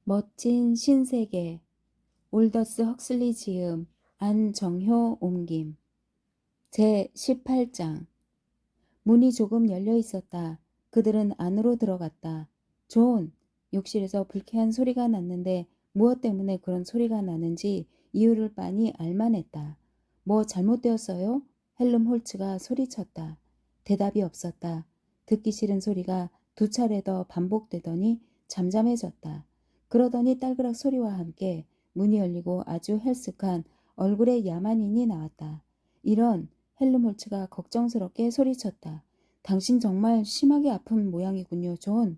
멋진 신세계 올더스 헉슬리 지음 안정효 옮김 제18장 문이 조금 열려 있었다. 그들은 안으로 들어갔다. 존! 욕실에서 불쾌한 소리가 났는데 무엇 때문에 그런 소리가 나는지 이유를 빤히 알만했다. 뭐 잘못되었어요? 헬름 홀츠가 소리쳤다. 대답이 없었다. 듣기 싫은 소리가 두 차례 더 반복되더니 잠잠해졌다. 그러더니 딸그락 소리와 함께 문이 열리고 아주 헬쓱한 얼굴의 야만인이 나왔다. 이런 헬름 홀츠가 걱정스럽게 소리쳤다. 당신 정말 심하게 아픈 모양이군요, 존.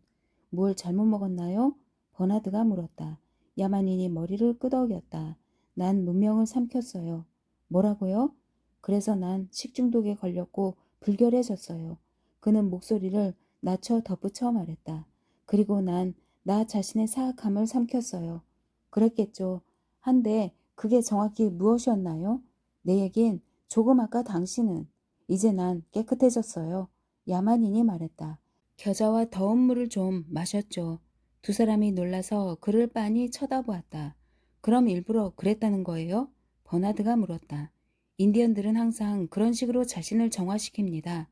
뭘 잘못 먹었나요? 버나드가 물었다. 야만인이 머리를 끄덕였다. 난 문명을 삼켰어요. 뭐라고요? 그래서 난 식중독에 걸렸고 불결해졌어요. 그는 목소리를 낮춰 덧붙여 말했다. 그리고 난 나 자신의 사악함을 삼켰어요. 그랬겠죠. 한데 그게 정확히 무엇이었나요? 내 얘긴 조금 아까 당신은. 이제 난 깨끗해졌어요. 야만인이 말했다. 겨자와 더운 물을 좀 마셨죠. 두 사람이 놀라서 그를 빤히 쳐다보았다. 그럼 일부러 그랬다는 거예요? 버나드가 물었다. 인디언들은 항상 그런 식으로 자신을 정화시킵니다.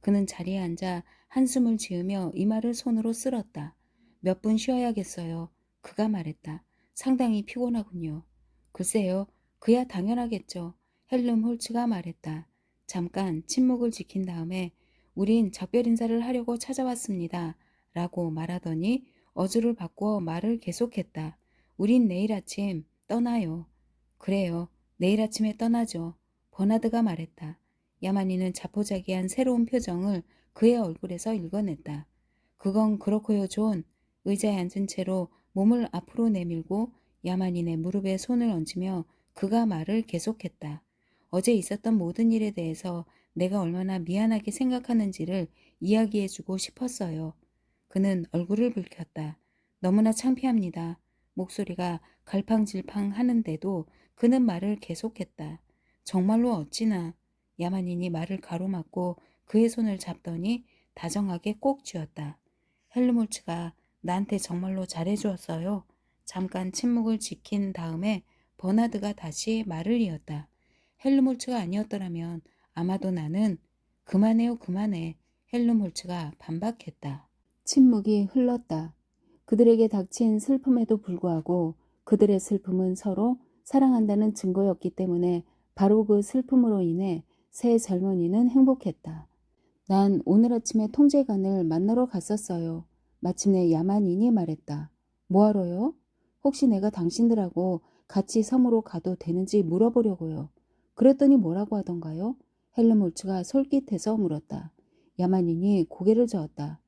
그는 자리에 앉아 한숨을 지으며 이마를 손으로 쓸었다. 몇 분 쉬어야겠어요. 그가 말했다. 상당히 피곤하군요. 글쎄요. 그야 당연하겠죠. 헬름 홀츠가 말했다. 잠깐 침묵을 지킨 다음에 우린 작별 인사를 하려고 찾아왔습니다. 라고 말하더니 어조를 바꾸어 말을 계속했다. 우린 내일 아침 떠나요. 그래요. 내일 아침에 떠나죠. 버나드가 말했다. 야만이는 자포자기한 새로운 표정을 그의 얼굴에서 읽어냈다. 그건 그렇고요, 존. 의자에 앉은 채로 몸을 앞으로 내밀고 야만인의 무릎에 손을 얹으며 그가 말을 계속했다. 어제 있었던 모든 일에 대해서 내가 얼마나 미안하게 생각하는지를 이야기해주고 싶었어요. 그는 얼굴을 붉혔다. 너무나 창피합니다. 목소리가 갈팡질팡 하는데도 그는 말을 계속했다. 정말로 어찌나. 야만인이 말을 가로막고 그의 손을 잡더니 다정하게 꼭 쥐었다. 헬르몰츠가 나한테 정말로 잘해주었어요. 잠깐 침묵을 지킨 다음에 버나드가 다시 말을 이었다. 헬름홀츠가 아니었더라면 아마도 나는 그만해요 그만해. 헬름홀츠가 반박했다. 침묵이 흘렀다. 그들에게 닥친 슬픔에도 불구하고 그들의 슬픔은 서로 사랑한다는 증거였기 때문에 바로 그 슬픔으로 인해 새 젊은이는 행복했다. 난 오늘 아침에 통제관을 만나러 갔었어요. 마침내 야만인이 말했다. 뭐하러요? 혹시 내가 당신들하고 같이 섬으로 가도 되는지 물어보려고요. 그랬더니 뭐라고 하던가요? 헬름홀츠가 솔깃해서 물었다. 야만인이 고개를 저었다.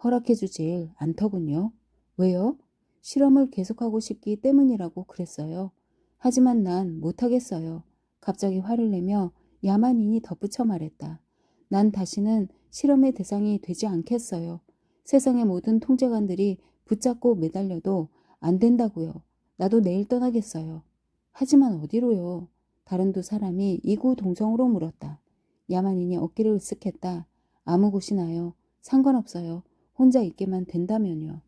허락해주질 않더군요. 왜요? 실험을 계속하고 싶기 때문이라고 그랬어요. 하지만 난 못하겠어요. 갑자기 화를 내며 야만인이 덧붙여 말했다. 난 다시는 실험의 대상이 되지 않겠어요. 세상의 모든 통제관들이 붙잡고 매달려도 안 된다고요. 나도 내일 떠나겠어요. 하지만 어디로요? 다른 두 사람이 이구동성으로 물었다. 야만인이 어깨를 으쓱했다. 아무 곳이나요. 상관없어요. 혼자 있게만 된다면요.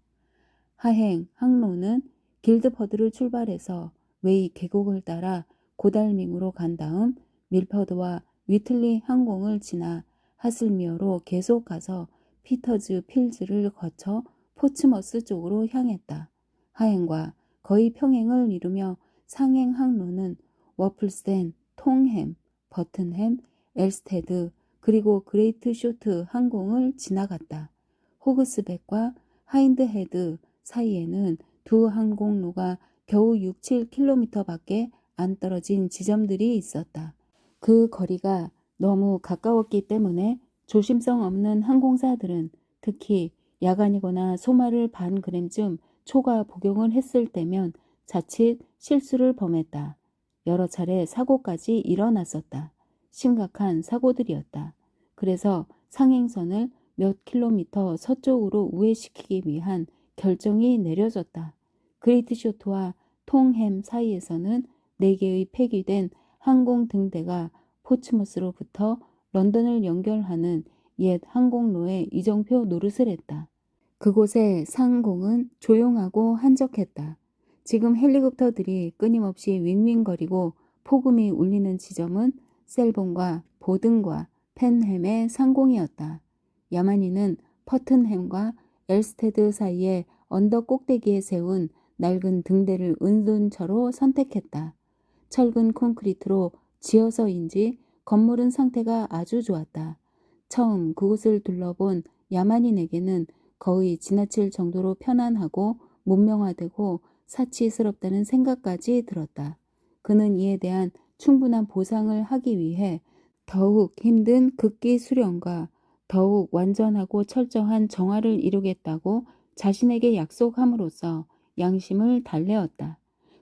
하행, 항로는 길드퍼드를 출발해서 웨이 계곡을 따라 고달밍으로 간 다음 밀퍼드와 위틀리 항공을 지나 하슬미어로 계속 가서 피터즈 필즈를 거쳐 포츠머스 쪽으로 향했다. 하행과 거의 평행을 이루며 상행 항로는 워플스텐, 통햄, 버튼햄, 엘스테드 그리고 그레이트 쇼트 항공을 지나갔다. 호그스백과 하인드헤드 사이에는 두 항공로가 겨우 6, 7km밖에 안 떨어진 지점들이 있었다. 그 거리가 너무 가까웠기 때문에 조심성 없는 항공사들은 특히 야간이거나 소말을 반 그램쯤 초과 복용을 했을 때면 자칫 실수를 범했다. 여러 차례 사고까지 일어났었다. 심각한 사고들이었다. 그래서 상행선을 몇 킬로미터 서쪽으로 우회시키기 위한 결정이 내려졌다. 그레이트 쇼트와 통햄 사이에서는 4개의 폐기된 항공 등대가 포츠머스로부터 런던을 연결하는 옛 항공로에 이정표 노릇을 했다. 그곳의 상공은 조용하고 한적했다. 지금 헬리콥터들이 끊임없이 윙윙거리고 폭음이 울리는 지점은 셀본과 보든과 펜햄의 상공이었다. 야만인은 퍼튼햄과 엘스테드 사이의 언덕 꼭대기에 세운 낡은 등대를 은둔처로 선택했다. 철근 콘크리트로 지어서인지 건물은 상태가 아주 좋았다. 처음 그곳을 둘러본 야만인에게는 거의 지나칠 정도로 편안하고 문명화되고 사치스럽다는 생각까지 들었다. 그는 이에 대한 충분한 보상을 하기 위해 더욱 힘든 극기 수련과 더욱 완전하고 철저한 정화를 이루겠다고 자신에게 약속함으로써 양심을 달래었다.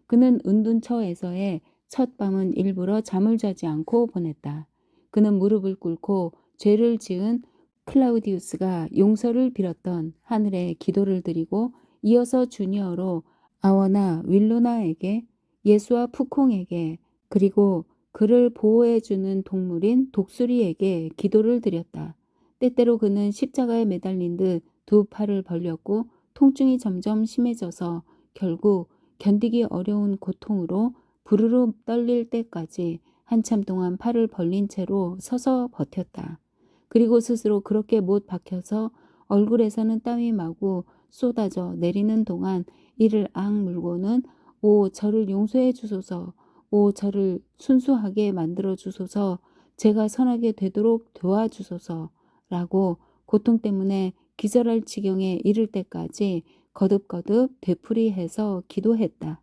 그는 은둔처에서의 첫 밤은 일부러 잠을 자지 않고 보냈다. 그는 무릎을 꿇고 죄를 지은 클라우디우스가 용서를 빌었던 하늘에 기도를 드리고 이어서 주니어로 아워나 윌로나에게, 예수와 푸콩에게, 그리고 그를 보호해주는 동물인 독수리에게 기도를 드렸다. 때때로 그는 십자가에 매달린 듯 두 팔을 벌렸고 통증이 점점 심해져서 결국 견디기 어려운 고통으로 부르르 떨릴 때까지 한참 동안 팔을 벌린 채로 서서 버텼다. 그리고 스스로 그렇게 못 박혀서 얼굴에서는 땀이 마구 쏟아져 내리는 동안 이를 악물고는 오 저를 용서해 주소서, 오 저를 순수하게 만들어 주소서, 제가 선하게 되도록 도와주소서 라고 고통 때문에 기절할 지경에 이를 때까지 거듭거듭 되풀이해서 기도했다.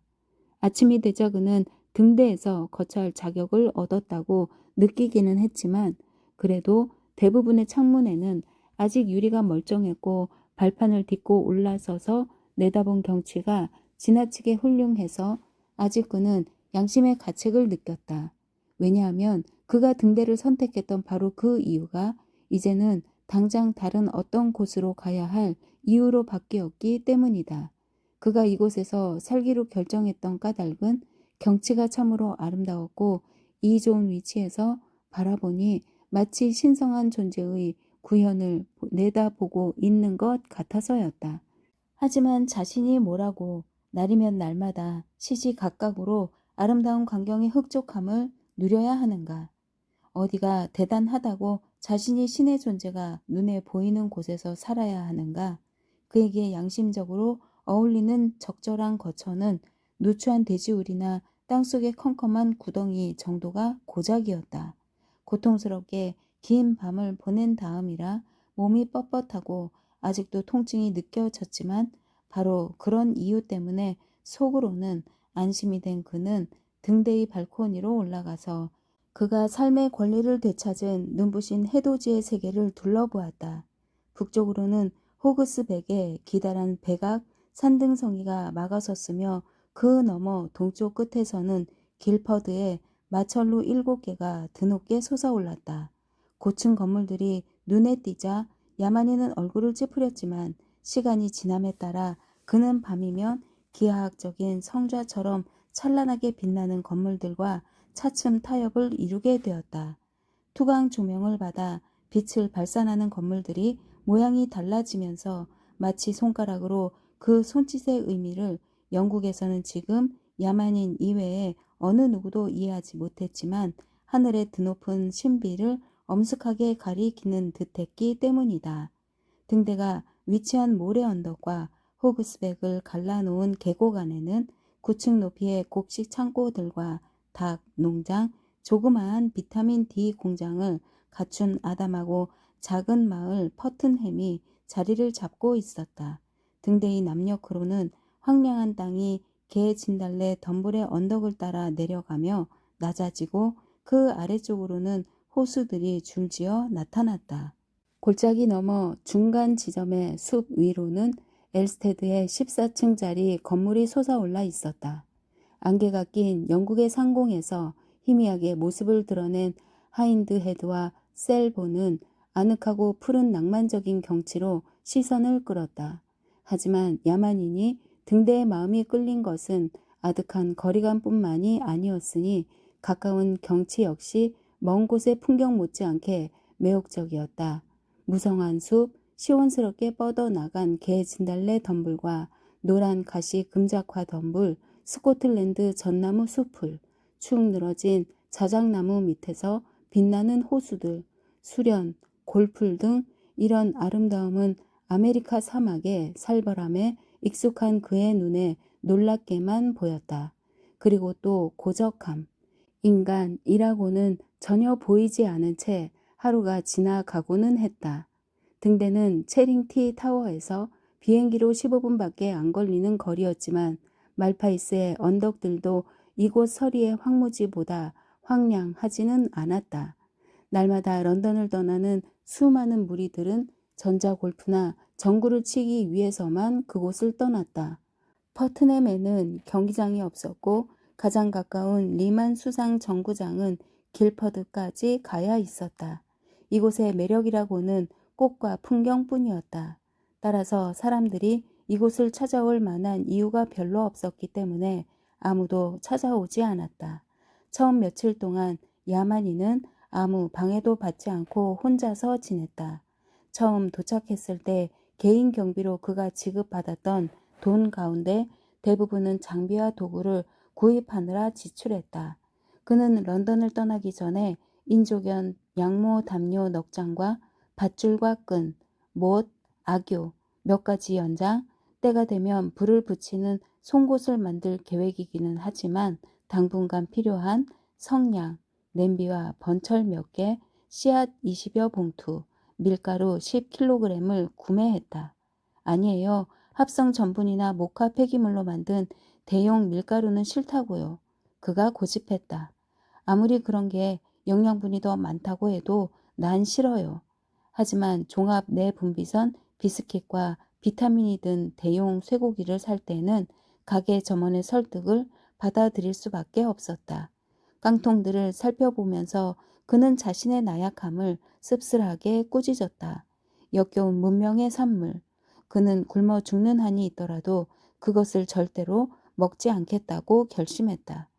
아침이 되자 그는 등대에서 거처할 자격을 얻었다고 느끼기는 했지만 그래도 대부분의 창문에는 아직 유리가 멀쩡했고 발판을 딛고 올라서서 내다본 경치가 지나치게 훌륭해서 아직 그는 양심의 가책을 느꼈다. 왜냐하면 그가 등대를 선택했던 바로 그 이유가 이제는 당장 다른 어떤 곳으로 가야 할 이유로 바뀌었기 때문이다. 그가 이곳에서 살기로 결정했던 까닭은 경치가 참으로 아름다웠고 이 좋은 위치에서 바라보니 마치 신성한 존재의 구현을 내다보고 있는 것 같아서였다. 하지만 자신이 뭐라고 날이면 날마다 시시각각으로 아름다운 광경의 흡족함을 누려야 하는가? 어디가 대단하다고 자신이 신의 존재가 눈에 보이는 곳에서 살아야 하는가? 그에게 양심적으로 어울리는 적절한 거처는 누추한 돼지우리나 땅속의 컴컴한 구덩이 정도가 고작이었다. 고통스럽게 긴 밤을 보낸 다음이라 몸이 뻣뻣하고 아직도 통증이 느껴졌지만 바로 그런 이유 때문에 속으로는 안심이 된 그는 등대의 발코니로 올라가서 그가 삶의 권리를 되찾은 눈부신 해돋이의 세계를 둘러보았다. 북쪽으로는 호그스백의 기다란 백악 산등성이가 막아섰으며 그 너머 동쪽 끝에서는 길퍼드의 마철로 7개가 드높게 솟아올랐다. 고층 건물들이 눈에 띄자 야만이는 얼굴을 찌푸렸지만 시간이 지남에 따라 그는 밤이면 기하학적인 성좌처럼 찬란하게 빛나는 건물들과 차츰 타협을 이루게 되었다. 투광 조명을 받아 빛을 발산하는 건물들이 모양이 달라지면서 마치 손가락으로 그 손짓의 의미를 영국에서는 지금 야만인 이외에 어느 누구도 이해하지 못했지만 하늘의 드높은 신비를 엄숙하게 가리키는 듯했기 때문이다. 등대가 위치한 모래 언덕과 호그스백을 갈라놓은 계곡 안에는 9층 높이의 곡식 창고들과 닭, 농장, 조그마한 비타민 D 공장을 갖춘 아담하고 작은 마을 퍼튼햄이 자리를 잡고 있었다. 등대의 남녘으로는 황량한 땅이 개 진달래 덤불의 언덕을 따라 내려가며 낮아지고 그 아래쪽으로는 호수들이 줄지어 나타났다. 골짜기 너머 중간 지점의 숲 위로는 엘스테드의 14층짜리 건물이 솟아올라 있었다. 안개가 낀 영국의 상공에서 희미하게 모습을 드러낸 하인드 헤드와 셀보는 아늑하고 푸른 낭만적인 경치로 시선을 끌었다. 하지만 야만인이 등대의 마음이 끌린 것은 아득한 거리감뿐만이 아니었으니 가까운 경치 역시 먼 곳의 풍경 못지않게 매혹적이었다. 무성한 숲, 시원스럽게 뻗어나간 개 진달래 덤불과 노란 가시 금작화 덤불, 스코틀랜드 전나무 숲을, 축 늘어진 자작나무 밑에서 빛나는 호수들, 수련, 골풀 등 이런 아름다움은 아메리카 사막의 살벌함에 익숙한 그의 눈에 놀랍게만 보였다. 그리고 또 고적함. 인간이라고는 전혀 보이지 않은 채 하루가 지나가고는 했다. 등대는 체링티 타워에서 비행기로 15분밖에 안 걸리는 거리였지만 말파이스의 언덕들도 이곳 서리의 황무지보다 황량하지는 않았다. 날마다 런던을 떠나는 수많은 무리들은 전자골프나 정구를 치기 위해서만 그곳을 떠났다. 퍼트넴에는 경기장이 없었고 가장 가까운 리만 수상 정구장은 길퍼드까지 가야 있었다. 이곳의 매력이라고는 꽃과 풍경뿐이었다. 따라서 사람들이 이곳을 찾아올 만한 이유가 별로 없었기 때문에 아무도 찾아오지 않았다. 처음 며칠 동안 야만인은 아무 방해도 받지 않고 혼자서 지냈다. 처음 도착했을 때 개인 경비로 그가 지급받았던 돈 가운데 대부분은 장비와 도구를 구입하느라 지출했다. 그는 런던을 떠나기 전에 인조견, 양모, 담요, 넉장과 밧줄과 끈, 못, 악교, 몇 가지 연장, 때가 되면 불을 붙이는 송곳을 만들 계획이기는 하지만 당분간 필요한 성냥, 냄비와 번철 몇 개, 씨앗 20여 봉투, 밀가루 10kg을 구매했다. 아니에요. 합성 전분이나 모카 폐기물로 만든 대용 밀가루는 싫다고요. 그가 고집했다. 아무리 그런 게 영양분이 더 많다고 해도 난 싫어요. 하지만 종합 내분비선 비스킷과 비타민이 든 대용 쇠고기를 살 때는 가게 점원의 설득을 받아들일 수밖에 없었다. 깡통들을 살펴보면서 그는 자신의 나약함을 씁쓸하게 꾸짖었다. 역겨운 문명의 산물. 그는 굶어 죽는 한이 있더라도 그것을 절대로 먹지 않겠다고 결심했다.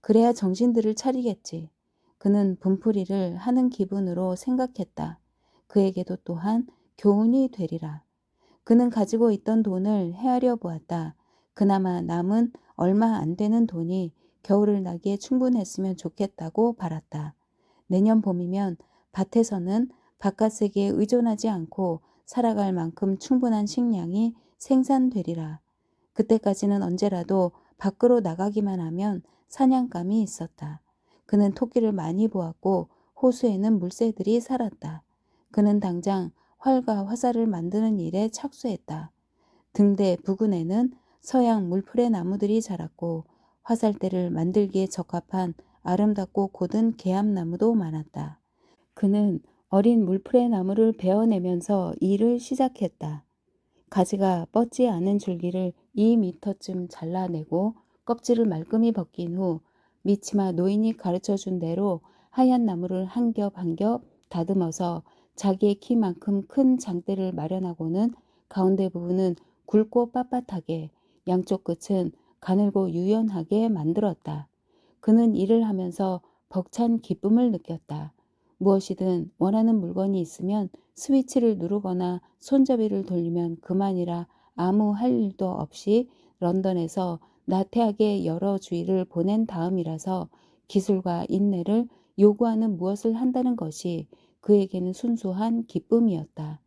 그래야 정신들을 차리겠지. 그는 분풀이를 하는 기분으로 생각했다. 그에게도 또한 교훈이 되리라. 그는 가지고 있던 돈을 헤아려 보았다. 그나마 남은 얼마 안 되는 돈이 겨울을 나기에 충분했으면 좋겠다고 바랐다. 내년 봄이면 밭에서는 바깥 세계에 의존하지 않고 살아갈 만큼 충분한 식량이 생산되리라. 그때까지는 언제라도 밖으로 나가기만 하면 사냥감이 있었다. 그는 토끼를 많이 보았고 호수에는 물새들이 살았다. 그는 당장 활과 화살을 만드는 일에 착수했다. 등대 부근에는 서양 물풀의 나무들이 자랐고 화살대를 만들기에 적합한 아름답고 고든 개암나무도 많았다. 그는 어린 물풀의 나무를 베어내면서 일을 시작했다. 가지가 뻗지 않은 줄기를 2미터쯤 잘라내고 껍질을 말끔히 벗긴 후 미치마 노인이 가르쳐준 대로 하얀 나무를 한 겹 한 겹 다듬어서 자기의 키만큼 큰 장대를 마련하고는 가운데 부분은 굵고 빳빳하게 양쪽 끝은 가늘고 유연하게 만들었다. 그는 일을 하면서 벅찬 기쁨을 느꼈다. 무엇이든 원하는 물건이 있으면 스위치를 누르거나 손잡이를 돌리면 그만이라 아무 할 일도 없이 런던에서 나태하게 여러 주일을 보낸 다음이라서 기술과 인내를 요구하는 무엇을 한다는 것이 그에게는 순수한 기쁨이었다.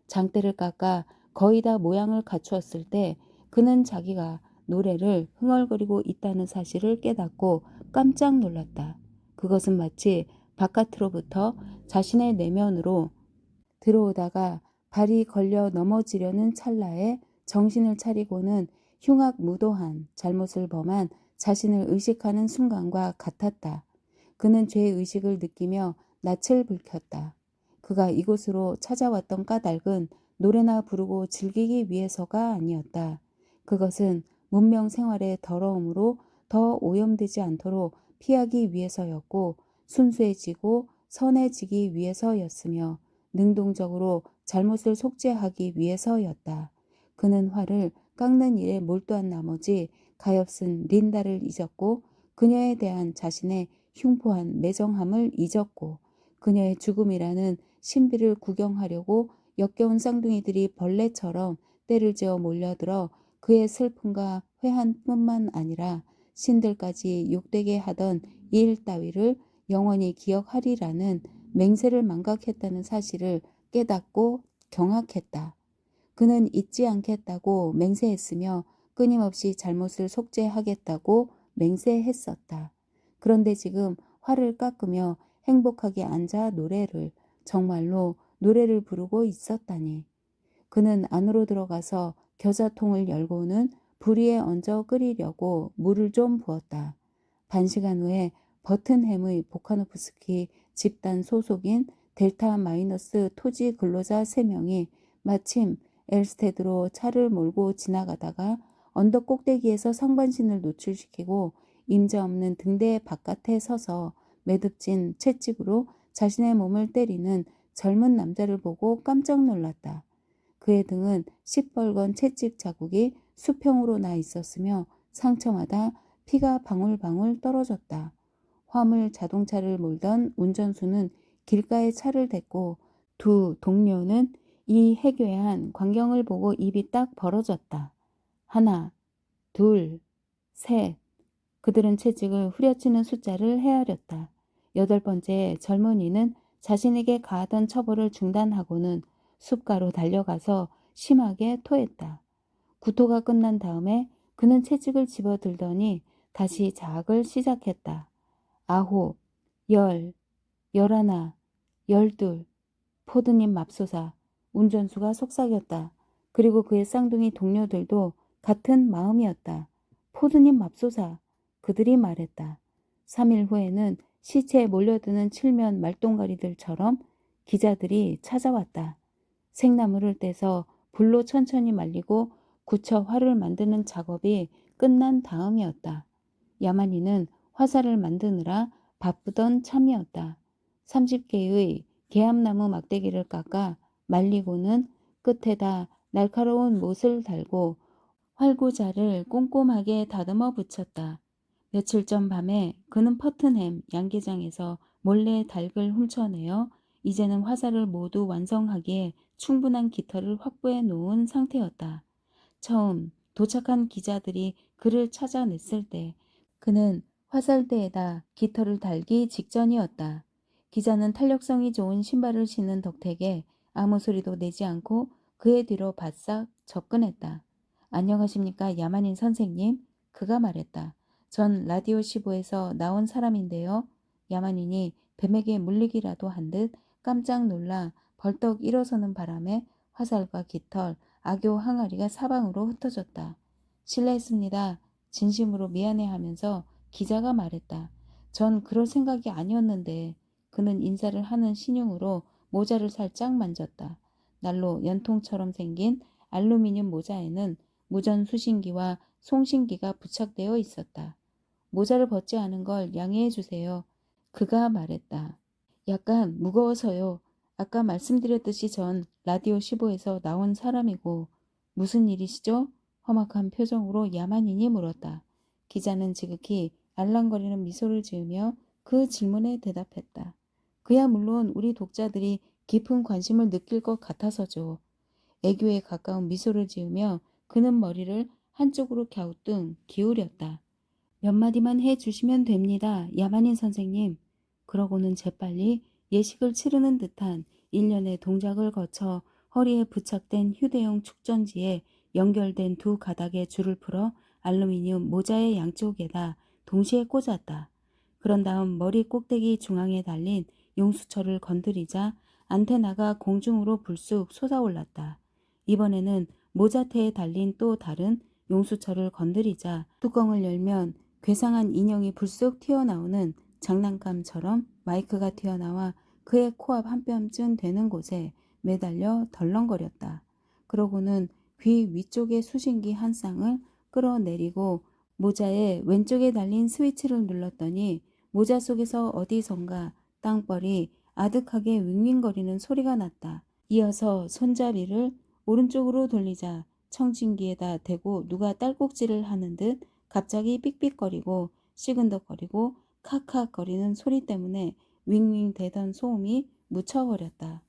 장대를 깎아 거의 다 모양을 갖추었을 때 그는 자기가 노래를 흥얼거리고 있다는 사실을 깨닫고 깜짝 놀랐다. 그것은 마치 바깥으로부터 자신의 내면으로 들어오다가 발이 걸려 넘어지려는 찰나에 정신을 차리고는 흉악무도한 잘못을 범한 자신을 의식하는 순간과 같았다. 그는 죄의식을 느끼며 낯을 붉혔다. 그가 이곳으로 찾아왔던 까닭은 노래나 부르고 즐기기 위해서가 아니었다. 그것은 문명 생활의 더러움으로 더 오염되지 않도록 피하기 위해서였고 순수해지고 선해지기 위해서였으며 능동적으로 잘못을 속죄하기 위해서였다. 그는 화를 깎는 일에 몰두한 나머지 가엾은 린다를 잊었고 그녀에 대한 자신의 흉포한 매정함을 잊었고 그녀의 죽음이라는 신비를 구경하려고 역겨운 쌍둥이들이 벌레처럼 때를 지어 몰려들어 그의 슬픔과 회한뿐만 아니라 신들까지 욕되게 하던 일 따위를 영원히 기억하리라는 맹세를 망각했다는 사실을 깨닫고 경악했다. 그는 잊지 않겠다고 맹세했으며 끊임없이 잘못을 속죄하겠다고 맹세했었다. 그런데 지금 화를 깎으며 행복하게 앉아 정말로 노래를 부르고 있었다니. 그는 안으로 들어가서 겨자통을 열고는 불 위에 얹어 끓이려고 물을 좀 부었다. 반시간 후에 버튼햄의 보카노프스키 집단 소속인 델타 마이너스 토지 근로자 3명이 마침 엘스테드로 차를 몰고 지나가다가 언덕 꼭대기에서 상반신을 노출시키고 임자 없는 등대 바깥에 서서 매듭진 채찍으로 자신의 몸을 때리는 젊은 남자를 보고 깜짝 놀랐다. 그의 등은 시뻘건 채찍 자국이 수평으로 나 있었으며 상처마다 피가 방울방울 떨어졌다. 화물 자동차를 몰던 운전수는 길가에 차를 댔고 두 동료는 이 해괴한 광경을 보고 입이 딱 벌어졌다. 하나, 둘, 셋. 그들은 채찍을 후려치는 숫자를 헤아렸다. 8번째 젊은이는 자신에게 가하던 처벌을 중단하고는 숲가로 달려가서 심하게 토했다. 구토가 끝난 다음에 그는 채찍을 집어들더니 다시 자학을 시작했다. 9, 10, 11, 12. 포드님 맙소사. 운전수가 속삭였다. 그리고 그의 쌍둥이 동료들도 같은 마음이었다. 포드님 맙소사. 그들이 말했다. 3일 후에는 시체에 몰려드는 칠면 말똥가리들처럼 기자들이 찾아왔다. 생나무를 떼서 불로 천천히 말리고 굳혀 활을 만드는 작업이 끝난 다음이었다. 야만이는 화살을 만드느라 바쁘던 참이었다. 30개의 개암나무 막대기를 깎아 말리고는 끝에다 날카로운 못을 달고 활구자를 꼼꼼하게 다듬어 붙였다. 며칠 전 밤에 그는 퍼튼햄 양계장에서 몰래 닭을 훔쳐내어 이제는 화살을 모두 완성하기에 충분한 깃털을 확보해 놓은 상태였다. 처음 도착한 기자들이 그를 찾아냈을 때 그는 화살대에다 깃털을 달기 직전이었다. 기자는 탄력성이 좋은 신발을 신은 덕택에 아무 소리도 내지 않고 그의 뒤로 바싹 접근했다. 안녕하십니까 야만인 선생님? 그가 말했다. 전 라디오 15에서 나온 사람인데요. 야만인이 뱀에게 물리기라도 한 듯 깜짝 놀라 벌떡 일어서는 바람에 화살과 깃털, 악교 항아리가 사방으로 흩어졌다. 실례했습니다. 진심으로 미안해하면서 기자가 말했다. 전 그럴 생각이 아니었는데 그는 인사를 하는 신용으로 모자를 살짝 만졌다. 날로 연통처럼 생긴 알루미늄 모자에는 무전 수신기와 송신기가 부착되어 있었다. 모자를 벗지 않은 걸 양해해 주세요. 그가 말했다. 약간 무거워서요. 아까 말씀드렸듯이 전 라디오 15에서 나온 사람이고 무슨 일이시죠? 험악한 표정으로 야만인이 물었다. 기자는 지극히 알랑거리는 미소를 지으며 그 질문에 대답했다. 그야 물론 우리 독자들이 깊은 관심을 느낄 것 같아서죠. 애교에 가까운 미소를 지으며 그는 머리를 한쪽으로 갸우뚱 기울였다. 몇 마디만 해주시면 됩니다. 야만인 선생님. 그러고는 재빨리 예식을 치르는 듯한 일련의 동작을 거쳐 허리에 부착된 휴대용 축전지에 연결된 두 가닥의 줄을 풀어 알루미늄 모자의 양쪽에다 동시에 꽂았다. 그런 다음 머리 꼭대기 중앙에 달린 용수철을 건드리자 안테나가 공중으로 불쑥 솟아올랐다. 이번에는 모자태에 달린 또 다른 용수철을 건드리자 뚜껑을 열면 괴상한 인형이 불쑥 튀어나오는 장난감처럼 마이크가 튀어나와 그의 코앞 한 뼘쯤 되는 곳에 매달려 덜렁거렸다. 그러고는 귀 위쪽의 수신기 한 쌍을 끌어내리고 모자의 왼쪽에 달린 스위치를 눌렀더니 모자 속에서 어디선가 땅벌이 아득하게 윙윙거리는 소리가 났다. 이어서 손잡이를 오른쪽으로 돌리자 청진기에다 대고 누가 딸꾹질을 하는 듯 갑자기 삑삑거리고 시근덕거리고 칵칵거리는 소리 때문에 윙윙 대던 소음이 묻혀버렸다.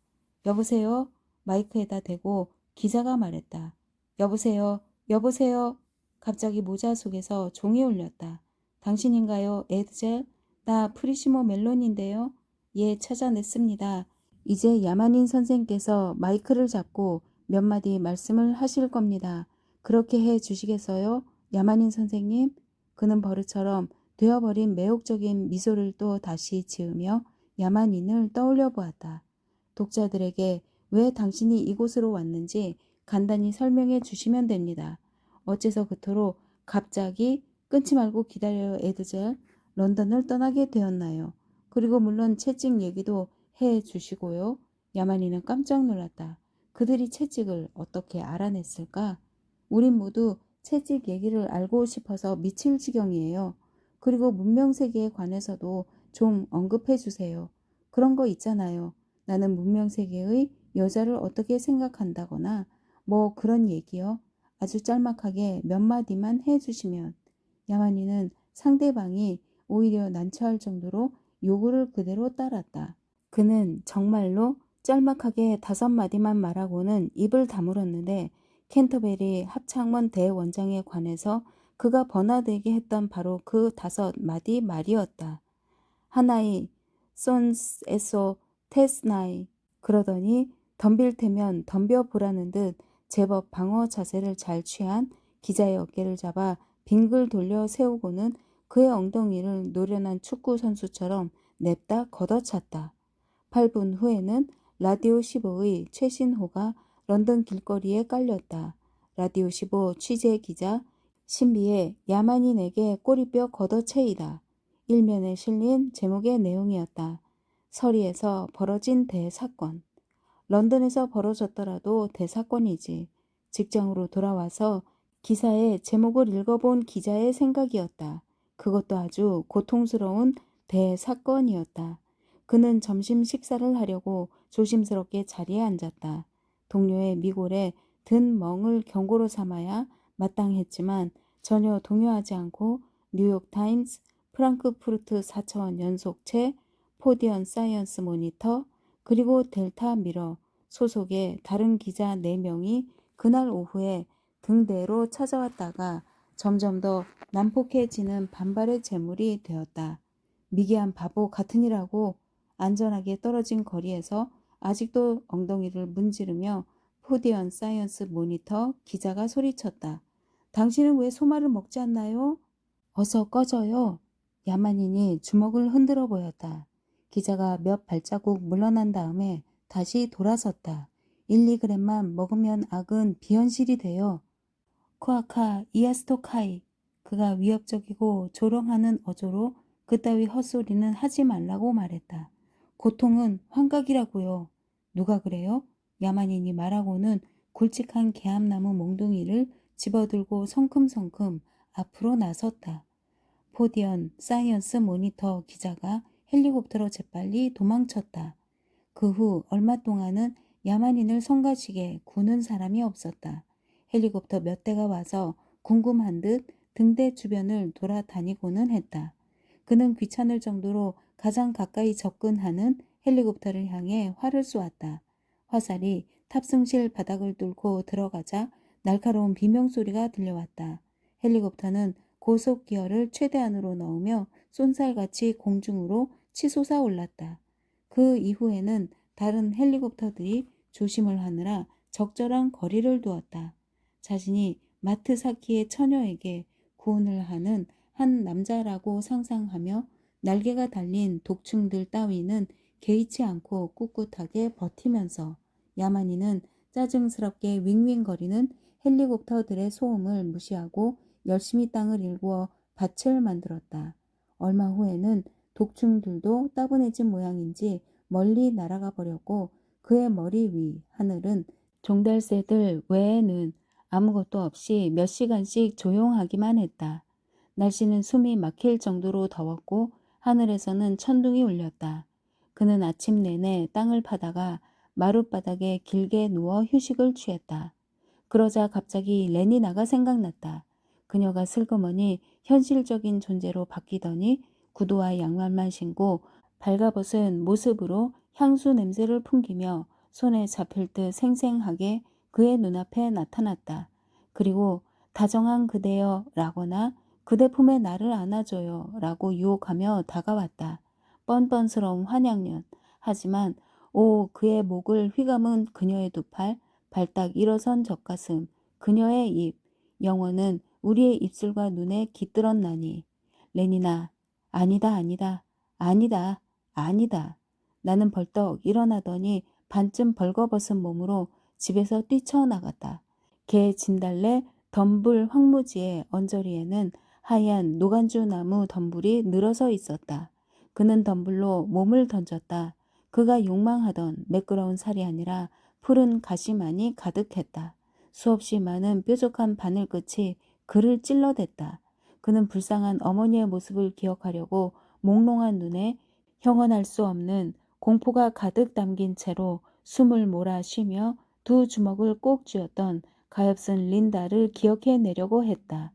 여보세요? 마이크에다 대고 기자가 말했다. 여보세요? 여보세요? 갑자기 모자 속에서 종이 울렸다. 당신인가요, 에드젤? 나 프리시모 멜론인데요. 예, 찾아냈습니다. 이제 야만인 선생께서 마이크를 잡고 몇 마디 말씀을 하실 겁니다. 그렇게 해 주시겠어요? 야만인 선생님? 그는 버릇처럼 되어버린 매혹적인 미소를 또 다시 지으며 야만인을 떠올려 보았다. 독자들에게 왜 당신이 이곳으로 왔는지 간단히 설명해 주시면 됩니다. 어째서 그토록 갑자기 끊지 말고 기다려요, 에드젤. 런던을 떠나게 되었나요? 그리고 물론 채찍 얘기도 해 주시고요. 야만이는 깜짝 놀랐다. 그들이 채찍을 어떻게 알아냈을까? 우린 모두 채찍 얘기를 알고 싶어서 미칠 지경이에요. 그리고 문명세계에 관해서도 좀 언급해 주세요. 그런 거 있잖아요. 나는 문명세계의 여자를 어떻게 생각한다거나 뭐 그런 얘기요. 아주 짤막하게 몇 마디만 해주시면. 야만이는 상대방이 오히려 난처할 정도로 요구를 그대로 따랐다. 그는 정말로 짤막하게 5마디만 말하고는 입을 다물었는데 캔터베리 합창원 대원장에 관해서 그가 번화되게 했던 바로 그 5마디 말이었다. 하나이, 손스 에소 테스나이. 그러더니 덤빌 테면 덤벼보라는 듯 제법 방어 자세를 잘 취한 기자의 어깨를 잡아 빙글 돌려 세우고는 그의 엉덩이를 노련한 축구 선수처럼 냅다 걷어찼다. 8분 후에는 라디오 15의 최신호가 런던 길거리에 깔렸다. 라디오 15 취재기자 신비의 야만인에게 꼬리뼈 걷어채이다. 일면에 실린 제목의 내용이었다. 서리에서 벌어진 대사건. 런던에서 벌어졌더라도 대사건이지. 직장으로 돌아와서 기사의 제목을 읽어본 기자의 생각이었다. 그것도 아주 고통스러운 대사건이었다. 그는 점심 식사를 하려고 조심스럽게 자리에 앉았다. 동료의 미골에 든 멍을 경고로 삼아야 마땅했지만 전혀 동요하지 않고 뉴욕타임스, 프랑크푸르트 4차원 연속체, 포디언 사이언스 모니터, 그리고 델타 미러 소속의 다른 기자 4명이 그날 오후에 등대로 찾아왔다가 점점 더 난폭해지는 반발의 제물이 되었다. 미개한 바보 같으니라고. 안전하게 떨어진 거리에서 아직도 엉덩이를 문지르며 포디언 사이언스 모니터 기자가 소리쳤다. 당신은 왜 소말을 먹지 않나요? 어서 꺼져요. 야만인이 주먹을 흔들어 보였다. 기자가 몇 발자국 물러난 다음에 다시 돌아섰다. 1, 2g만 먹으면 악은 비현실이 돼요. 코아카 이아스토카이. 그가 위협적이고 조롱하는 어조로 그따위 헛소리는 하지 말라고 말했다. 고통은 환각이라고요. 누가 그래요? 야만인이 말하고는 굵직한 개암나무 몽둥이를 집어들고 성큼성큼 앞으로 나섰다. 포디언 사이언스 모니터 기자가 헬리콥터로 재빨리 도망쳤다. 그 후 얼마 동안은 야만인을 성가시게 구는 사람이 없었다. 헬리콥터 몇 대가 와서 궁금한 듯 등대 주변을 돌아다니고는 했다. 그는 귀찮을 정도로 가장 가까이 접근하는 헬리콥터를 향해 활을 쏘았다. 화살이 탑승실 바닥을 뚫고 들어가자 날카로운 비명소리가 들려왔다. 헬리콥터는 고속 기어를 최대한으로 넣으며 쏜살같이 공중으로 치솟아 올랐다. 그 이후에는 다른 헬리콥터들이 조심을 하느라 적절한 거리를 두었다. 자신이 마트사키의 처녀에게 구원을 하는 한 남자라고 상상하며 날개가 달린 독충들 따위는 개의치 않고 꿋꿋하게 버티면서 야만이는 짜증스럽게 윙윙거리는 헬리콥터들의 소음을 무시하고 열심히 땅을 일구어 밭을 만들었다. 얼마 후에는 독충들도 따분해진 모양인지 멀리 날아가 버렸고 그의 머리 위 하늘은 종달새들 외에는 아무것도 없이 몇 시간씩 조용하기만 했다. 날씨는 숨이 막힐 정도로 더웠고 하늘에서는 천둥이 울렸다. 그는 아침 내내 땅을 파다가 마룻바닥에 길게 누워 휴식을 취했다. 그러자 갑자기 레니나가 생각났다. 그녀가 슬그머니 현실적인 존재로 바뀌더니 구두와 양말만 신고 발가벗은 모습으로 향수 냄새를 풍기며 손에 잡힐 듯 생생하게 그의 눈앞에 나타났다. 그리고 다정한 그대여 라거나 그대 품에 나를 안아줘요 라고 유혹하며 다가왔다. 뻔뻔스러운 환양년. 하지만 그의 목을 휘감은 그녀의 두 팔, 발딱 일어선 젖가슴, 그녀의 입, 영혼은 우리의 입술과 눈에 깃들었나니. 레니나, 아니다, 아니다, 아니다, 아니다. 나는 벌떡 일어나더니 반쯤 벌거벗은 몸으로 집에서 뛰쳐나갔다. 개 진달래 덤불 황무지의 언저리에는 하얀 노간주 나무 덤불이 늘어서 있었다. 그는 덤불로 몸을 던졌다. 그가 욕망하던 매끄러운 살이 아니라 푸른 가시만이 가득했다. 수없이 많은 뾰족한 바늘끝이 그를 찔러댔다. 그는 불쌍한 어머니의 모습을 기억하려고 몽롱한 눈에 형언할 수 없는 공포가 가득 담긴 채로 숨을 몰아 쉬며 두 주먹을 꼭 쥐었던 가엾은 린다를 기억해내려고 했다.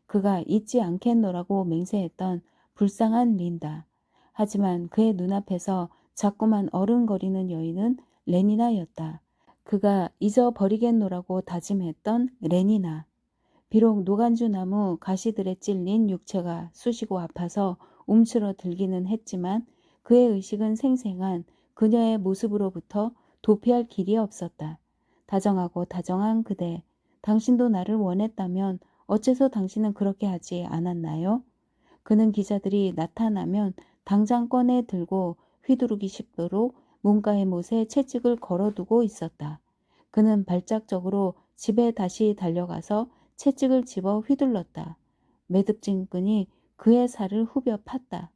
그가 잊지 않겠노라고 맹세했던 불쌍한 린다. 하지만 그의 눈앞에서 자꾸만 어른거리는 여인은 레니나였다. 그가 잊어버리겠노라고 다짐했던 레니나. 비록 노간주 나무 가시들에 찔린 육체가 쑤시고 아파서 움츠러들기는 했지만 그의 의식은 생생한 그녀의 모습으로부터 도피할 길이 없었다. 다정하고 다정한 그대, 당신도 나를 원했다면 어째서 당신은 그렇게 하지 않았나요? 그는 기자들이 나타나면 당장 꺼내 들고 휘두르기 쉽도록 문가의 못에 채찍을 걸어두고 있었다. 그는 발작적으로 집에 다시 달려가서 채찍을 집어 휘둘렀다. 매듭진 끈이 그의 살을 후벼 팠다.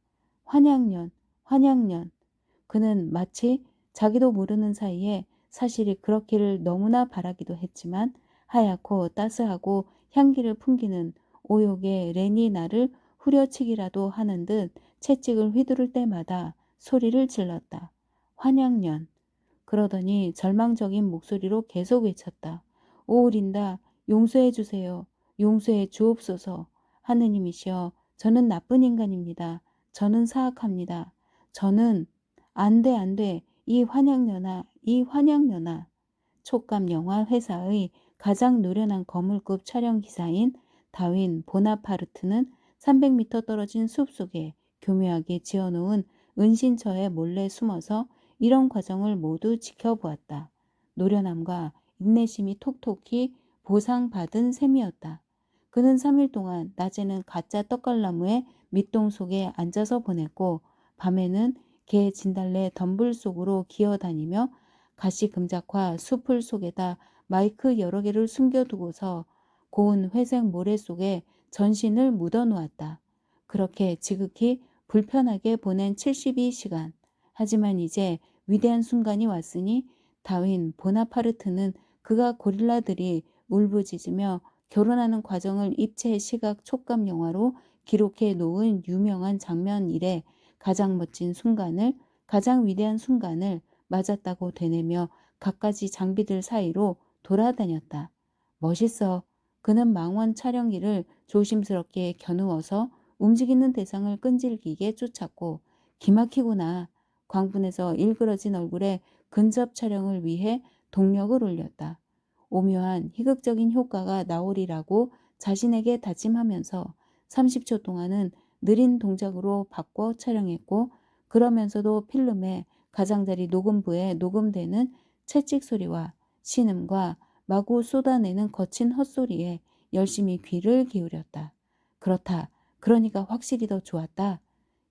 환양년, 환양년. 그는 마치 자기도 모르는 사이에 사실이 그렇기를 너무나 바라기도 했지만 하얗고 따스하고 향기를 풍기는 오욕의 레니나를 후려치기라도 하는 듯 채찍을 휘두를 때마다 소리를 질렀다. 환양년. 그러더니 절망적인 목소리로 계속 외쳤다. 오 린다, 용서해 주세요. 용서해 주옵소서. 하느님이시여, 저는 나쁜 인간입니다. 저는 사악합니다. 저는 안 돼, 안 돼. 이 환양년아, 이 환양년아. 촉감 영화 회사의 가장 노련한 거물급 촬영 기사인 다윈 보나파르트는 300m 떨어진 숲속에 교묘하게 지어놓은 은신처에 몰래 숨어서 이런 과정을 모두 지켜보았다. 노련함과 인내심이 톡톡히 보상받은 셈이었다. 그는 3일 동안 낮에는 가짜 떡갈나무의 밑동 속에 앉아서 보냈고 밤에는 개 진달래 덤불 속으로 기어다니며 가시금작화 수풀 속에다 마이크 여러 개를 숨겨두고서 고운 회색 모래 속에 전신을 묻어놓았다. 그렇게 지극히 불편하게 보낸 72시간. 하지만 이제 위대한 순간이 왔으니 다윈 보나파르트는 그가 고릴라들이 울부짖으며 결혼하는 과정을 입체 시각 촉감 영화로 기록해 놓은 유명한 장면 이래 가장 멋진 순간을, 가장 위대한 순간을 맞았다고 되뇌며 갖가지 장비들 사이로 돌아다녔다. 멋있어. 그는 망원 촬영기를 조심스럽게 겨누어서 움직이는 대상을 끈질기게 쫓았고 기막히구나. 광분에서 일그러진 얼굴에 근접 촬영을 위해 동력을 올렸다. 오묘한 희극적인 효과가 나오리라고 자신에게 다짐하면서 30초 동안은 느린 동작으로 바꿔 촬영했고 그러면서도 필름에 가장자리 녹음부에 녹음되는 채찍 소리와 신음과 마구 쏟아내는 거친 헛소리에 열심히 귀를 기울였다. 그렇다. 그러니까 확실히 더 좋았다.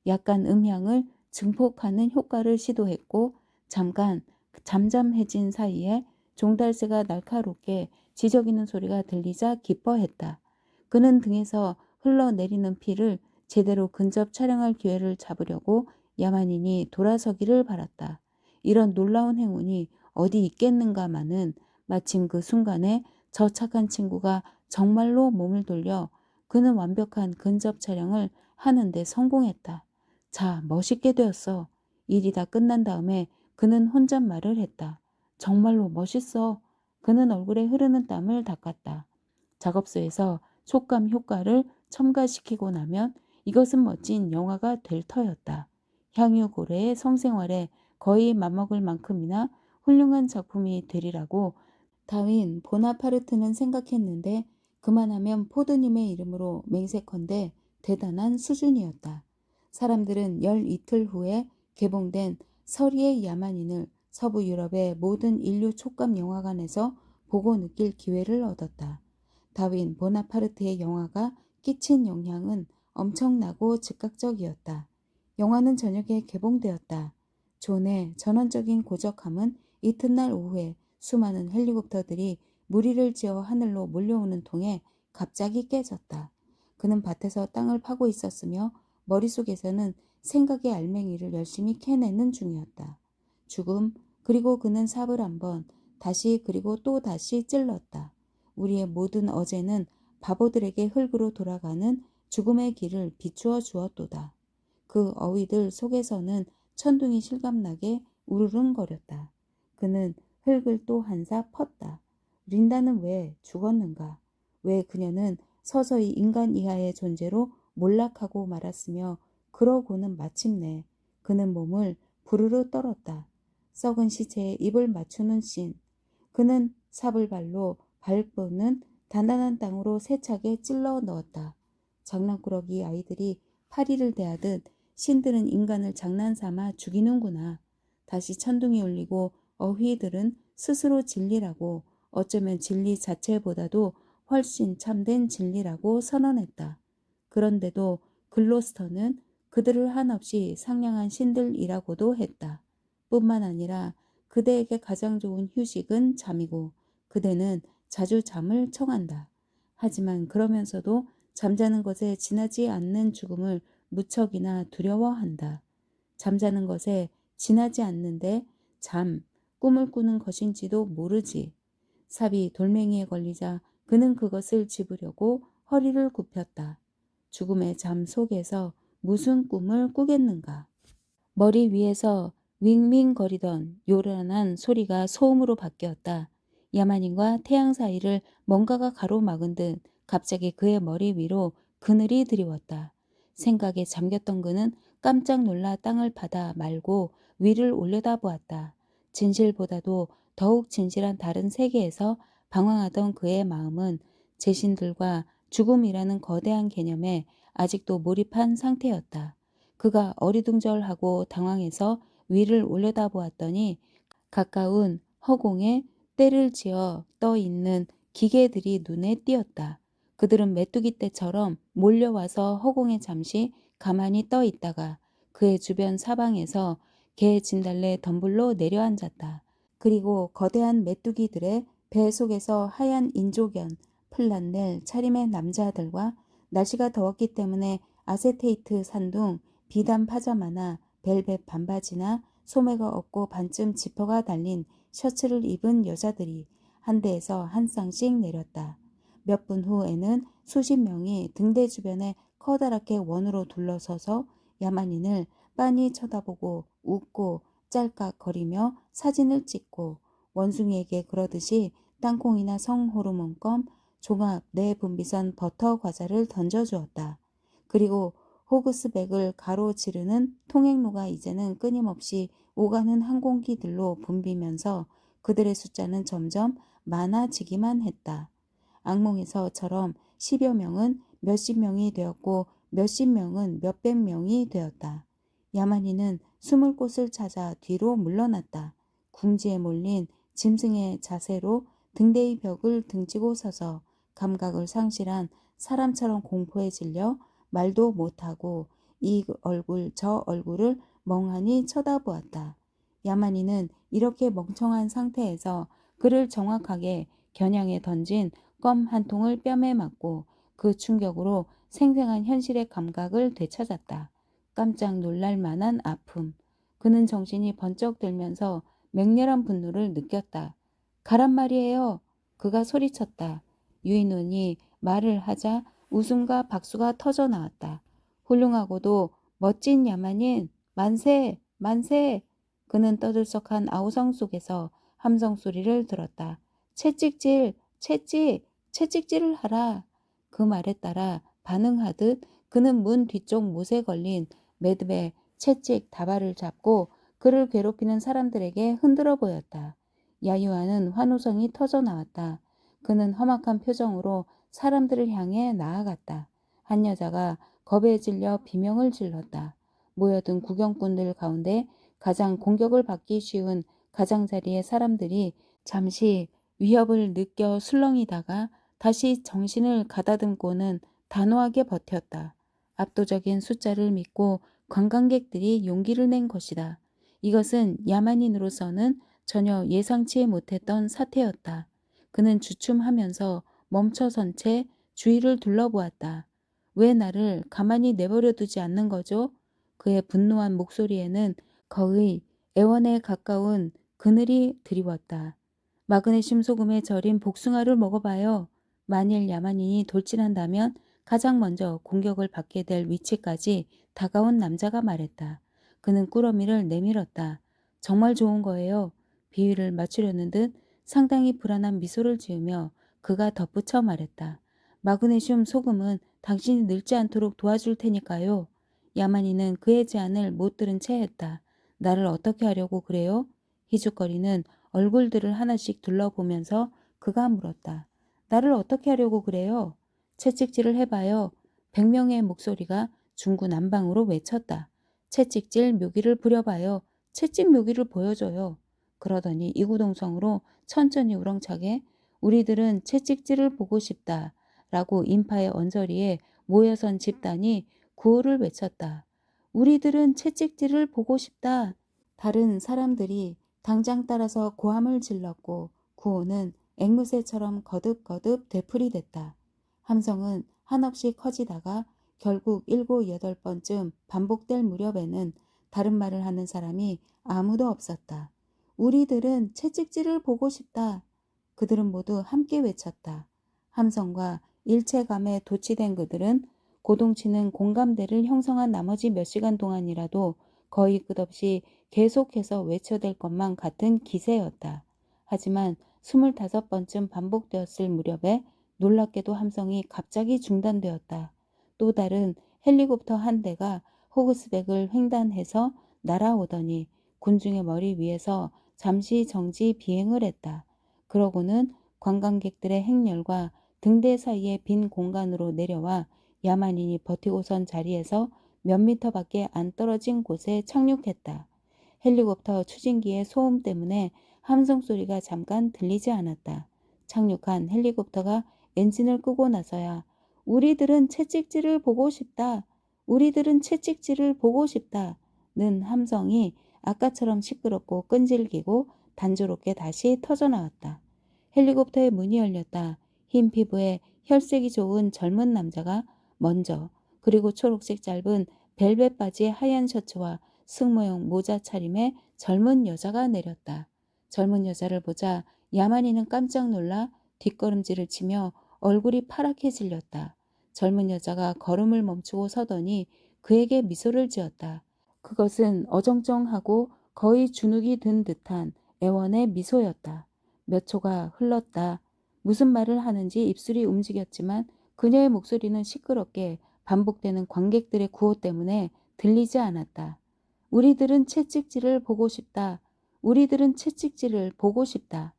약간 음향을 증폭하는 효과를 시도했고 잠깐 잠잠해진 사이에 종달새가 날카롭게 지저귀는 소리가 들리자 기뻐했다. 그는 등에서 흘러내리는 피를 제대로 근접 촬영할 기회를 잡으려고 야만인이 돌아서기를 바랐다. 이런 놀라운 행운이 어디 있겠는가마는 마침 그 순간에 저 착한 친구가 정말로 몸을 돌려 그는 완벽한 근접 촬영을 하는데 성공했다. 자, 멋있게 되었어. 일이 다 끝난 다음에 그는 혼잣말을 했다. 정말로 멋있어. 그는 얼굴에 흐르는 땀을 닦았다. 작업소에서 촉감 효과를 첨가시키고 나면 이것은 멋진 영화가 될 터였다. 향유 고래의 성생활에 거의 맞먹을 만큼이나 훌륭한 작품이 되리라고 다윈 보나파르트는 생각했는데 그만하면 포도님의 이름으로 맹세컨대 대단한 수준이었다. 사람들은 열 이틀 후에 개봉된 서리의 야만인을 서부 유럽의 모든 인류 촉감 영화관에서 보고 느낄 기회를 얻었다. 다윈 보나파르트의 영화가 끼친 영향은 엄청나고 즉각적이었다. 영화는 저녁에 개봉되었다. 존의 전원적인 고적함은 이튿날 오후에 수많은 헬리콥터들이 무리를 지어 하늘로 몰려오는 통에 갑자기 깨졌다. 그는 밭에서 땅을 파고 있었으며 머릿속에서는 생각의 알맹이를 열심히 캐내는 중이었다. 죽음, 그리고 그는 삽을 한번 다시 그리고 또 다시 찔렀다. 우리의 모든 어제는 바보들에게 흙으로 돌아가는 죽음의 길을 비추어 주었도다. 그 어휘들 속에서는 천둥이 실감나게 우르릉거렸다. 그는 흙을 또 한 사 펐다. 린다는 왜 죽었는가? 왜 그녀는 서서히 인간 이하의 존재로 몰락하고 말았으며 그러고는 마침내 그는 몸을 부르르 떨었다. 썩은 시체에 입을 맞추는 씬. 그는 삽을 발로 밟고는 단단한 땅으로 세차게 찔러 넣었다. 장난꾸러기 아이들이 파리를 대하듯 신들은 인간을 장난삼아 죽이는구나. 다시 천둥이 울리고 어휘들은 스스로 진리라고, 어쩌면 진리 자체보다도 훨씬 참된 진리라고 선언했다. 그런데도 글로스터는 그들을 한없이 상냥한 신들이라고도 했다. 뿐만 아니라 그대에게 가장 좋은 휴식은 잠이고 그대는 자주 잠을 청한다. 하지만 그러면서도 잠자는 것에 지나지 않는 죽음을 무척이나 두려워한다. 잠자는 것에 지나지 않는데 꿈을 꾸는 것인지도 모르지. 삽이 돌멩이에 걸리자 그는 그것을 집으려고 허리를 굽혔다. 죽음의 잠 속에서 무슨 꿈을 꾸겠는가. 머리 위에서 윙윙거리던 요란한 소리가 소음으로 바뀌었다. 야만인과 태양 사이를 뭔가가 가로막은 듯 갑자기 그의 머리 위로 그늘이 드리웠다. 생각에 잠겼던 그는 깜짝 놀라 땅을 받아 말고 위를 올려다보았다. 진실보다도 더욱 진실한 다른 세계에서 방황하던 그의 마음은 재신들과 죽음이라는 거대한 개념에 아직도 몰입한 상태였다. 그가 어리둥절하고 당황해서 위를 올려다보았더니 가까운 허공에 때를 지어 떠 있는 기계들이 눈에 띄었다. 그들은 메뚜기 떼처럼 몰려와서 허공에 잠시 가만히 떠 있다가 그의 주변 사방에서 개 진달래 덤불로 내려앉았다. 그리고 거대한 메뚜기들의 배 속에서 하얀 인조견, 플란넬 차림의 남자들과 날씨가 더웠기 때문에 아세테이트 산둥, 비단 파자마나 벨벳 반바지나 소매가 없고 반쯤 지퍼가 달린 셔츠를 입은 여자들이 한 대에서 한 쌍씩 내렸다. 몇 분 후에는 수십 명이 등대 주변에 커다랗게 원으로 둘러서서 야만인을 빤히 쳐다보고 웃고 짤깍거리며 사진을 찍고 원숭이에게 그러듯이 땅콩이나 성호르몬껌, 종합 내분비선 버터 과자를 던져주었다. 그리고 호그스백을 가로지르는 통행로가 이제는 끊임없이 오가는 항공기들로 붐비면서 그들의 숫자는 점점 많아지기만 했다. 악몽에서처럼 10여 명은 몇십 명이 되었고 몇십 명은 몇백 명이 되었다. 야만인은 숨을 곳을 찾아 뒤로 물러났다. 궁지에 몰린 짐승의 자세로 등대의 벽을 등지고 서서 감각을 상실한 사람처럼 공포에 질려 말도 못하고 이 얼굴 저 얼굴을 멍하니 쳐다보았다. 야만인은 이렇게 멍청한 상태에서 그를 정확하게 겨냥에 던진 껌 한 통을 뺨에 맞고 그 충격으로 생생한 현실의 감각을 되찾았다. 깜짝 놀랄 만한 아픔. 그는 정신이 번쩍 들면서 맹렬한 분노를 느꼈다. 가란 말이에요. 그가 소리쳤다. 유인원이 말을 하자 웃음과 박수가 터져 나왔다. 훌륭하고도 멋진 야만인, 만세, 만세! 그는 떠들썩한 아우성 속에서 함성 소리를 들었다. 채찍질, 채찍, 채찍질을 하라. 그 말에 따라 반응하듯 그는 문 뒤쪽 못에 걸린 매듭에 채찍 다발을 잡고 그를 괴롭히는 사람들에게 흔들어 보였다. 야유하는 환호성이 터져 나왔다. 그는 험악한 표정으로 사람들을 향해 나아갔다. 한 여자가 겁에 질려 비명을 질렀다. 모여든 구경꾼들 가운데 가장 공격을 받기 쉬운 가장자리의 사람들이 잠시 위협을 느껴 술렁이다가 다시 정신을 가다듬고는 단호하게 버텼다. 압도적인 숫자를 믿고 관광객들이 용기를 낸 것이다. 이것은 야만인으로서는 전혀 예상치 못했던 사태였다. 그는 주춤하면서 멈춰선 채 주위를 둘러보았다. 왜 나를 가만히 내버려 두지 않는 거죠? 그의 분노한 목소리에는 거의 애원에 가까운 그늘이 드리웠다. 마그네슘 소금에 절인 복숭아를 먹어봐요. 만일 야만인이 돌진한다면 가장 먼저 공격을 받게 될 위치까지 다가온 남자가 말했다. 그는 꾸러미를 내밀었다. 정말 좋은 거예요. 비위를 맞추려는 듯 상당히 불안한 미소를 지으며 그가 덧붙여 말했다. 마그네슘 소금은 당신이 늙지 않도록 도와줄 테니까요. 야만인은 그의 제안을 못 들은 채 했다. 나를 어떻게 하려고 그래요? 희죽거리는 얼굴들을 하나씩 둘러보면서 그가 물었다. 나를 어떻게 하려고 그래요? 채찍질을 해봐요. 100명의 목소리가 중구난방으로 외쳤다. 채찍질 묘기를 부려봐요. 채찍 묘기를 보여줘요. 그러더니 이구동성으로 천천히 우렁차게 우리들은 채찍질을 보고 싶다 라고 인파의 언저리에 모여선 집단이 구호를 외쳤다. 우리들은 채찍질을 보고 싶다. 다른 사람들이 당장 따라서 고함을 질렀고 구호는 앵무새처럼 거듭거듭 되풀이됐다. 함성은 한없이 커지다가 결국 7, 8번쯤 반복될 무렵에는 다른 말을 하는 사람이 아무도 없었다. 우리들은 채찍질을 보고 싶다. 그들은 모두 함께 외쳤다. 함성과 일체감에 도취된 그들은 고동치는 공감대를 형성한 나머지 몇 시간 동안이라도 거의 끝없이 계속해서 외쳐댈 것만 같은 기세였다. 하지만 25번쯤 반복되었을 무렵에 놀랍게도 함성이 갑자기 중단되었다. 또 다른 헬리콥터 한 대가 호그스백을 횡단해서 날아오더니 군중의 머리 위에서 잠시 정지 비행을 했다. 그러고는 관광객들의 행렬과 등대 사이의 빈 공간으로 내려와 야만인이 버티고 선 자리에서 몇 미터밖에 안 떨어진 곳에 착륙했다. 헬리콥터 추진기의 소음 때문에 함성 소리가 잠깐 들리지 않았다. 착륙한 헬리콥터가 엔진을 끄고 나서야 우리들은 채찍질을 보고 싶다. 우리들은 채찍질을 보고 싶다. 는 함성이 아까처럼 시끄럽고 끈질기고 단조롭게 다시 터져나왔다. 헬리콥터의 문이 열렸다. 흰 피부에 혈색이 좋은 젊은 남자가 먼저 그리고 초록색 짧은 벨벳 바지에 하얀 셔츠와 승모형 모자 차림의 젊은 여자가 내렸다. 젊은 여자를 보자 야만이는 깜짝 놀라 뒷걸음질을 치며 얼굴이 파랗게 질렸다. 젊은 여자가 걸음을 멈추고 서더니 그에게 미소를 지었다. 그것은 어정쩡하고 거의 주눅이 든 듯한 애원의 미소였다. 몇 초가 흘렀다. 무슨 말을 하는지 입술이 움직였지만 그녀의 목소리는 시끄럽게 반복되는 관객들의 구호 때문에 들리지 않았다. 우리들은 채찍질을 보고 싶다. 우리들은 채찍질을 보고 싶다.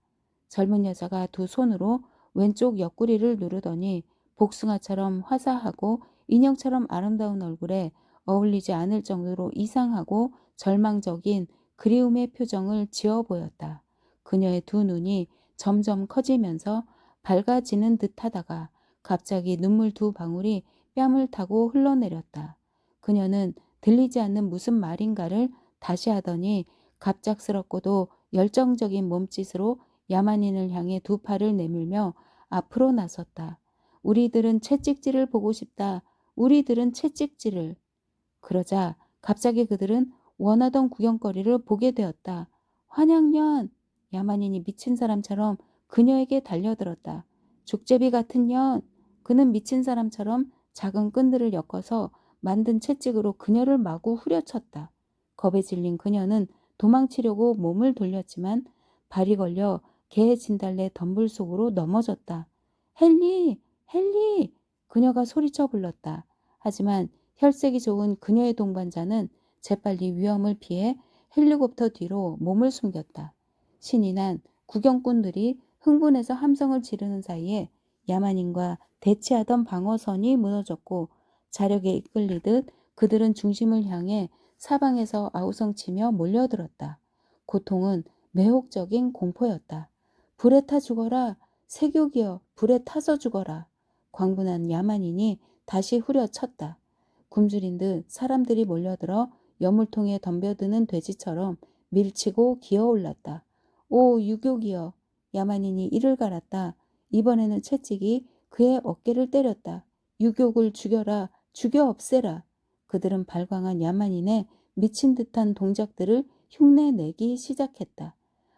젊은 여자가 두 손으로 왼쪽 옆구리를 누르더니 복숭아처럼 화사하고 인형처럼 아름다운 얼굴에 어울리지 않을 정도로 이상하고 절망적인 그리움의 표정을 지어 보였다. 그녀의 두 눈이 점점 커지면서 밝아지는 듯하다가 갑자기 눈물 두 방울이 뺨을 타고 흘러내렸다. 그녀는 들리지 않는 무슨 말인가를 다시 하더니 갑작스럽고도 열정적인 몸짓으로 야만인을 향해 두 팔을 내밀며 앞으로 나섰다. 우리들은 채찍질을 보고 싶다. 우리들은 채찍질을. 그러자 갑자기 그들은 원하던 구경거리를 보게 되었다. 환양년! 야만인이 미친 사람처럼 그녀에게 달려들었다. 족제비 같은 년! 그는 미친 사람처럼 작은 끈들을 엮어서 만든 채찍으로 그녀를 마구 후려쳤다. 겁에 질린 그녀는 도망치려고 몸을 돌렸지만 발이 걸려 개의 진달래 덤불 속으로 넘어졌다. 헨리! 헨리! 그녀가 소리쳐 불렀다. 하지만 혈색이 좋은 그녀의 동반자는 재빨리 위험을 피해 헬리콥터 뒤로 몸을 숨겼다. 신이 난 구경꾼들이 흥분해서 함성을 지르는 사이에 야만인과 대치하던 방어선이 무너졌고 자력에 이끌리듯 그들은 중심을 향해 사방에서 아우성치며 몰려들었다. 고통은 매혹적인 공포였다. 불에 타 죽어라. 세교기여 불에 타서 죽어라. 광분한 야만인이 다시 후려쳤다. 굶주린 듯 사람들이 몰려들어 여물통에 덤벼드는 돼지처럼 밀치고 기어올랐다. 오 유교기여. 야만인이 이를 갈았다. 이번에는 채찍이 그의 어깨를 때렸다. 유교를 죽여라. 죽여 없애라. 그들은 발광한 야만인의 미친 듯한 동작들을 흉내내기 시작했다.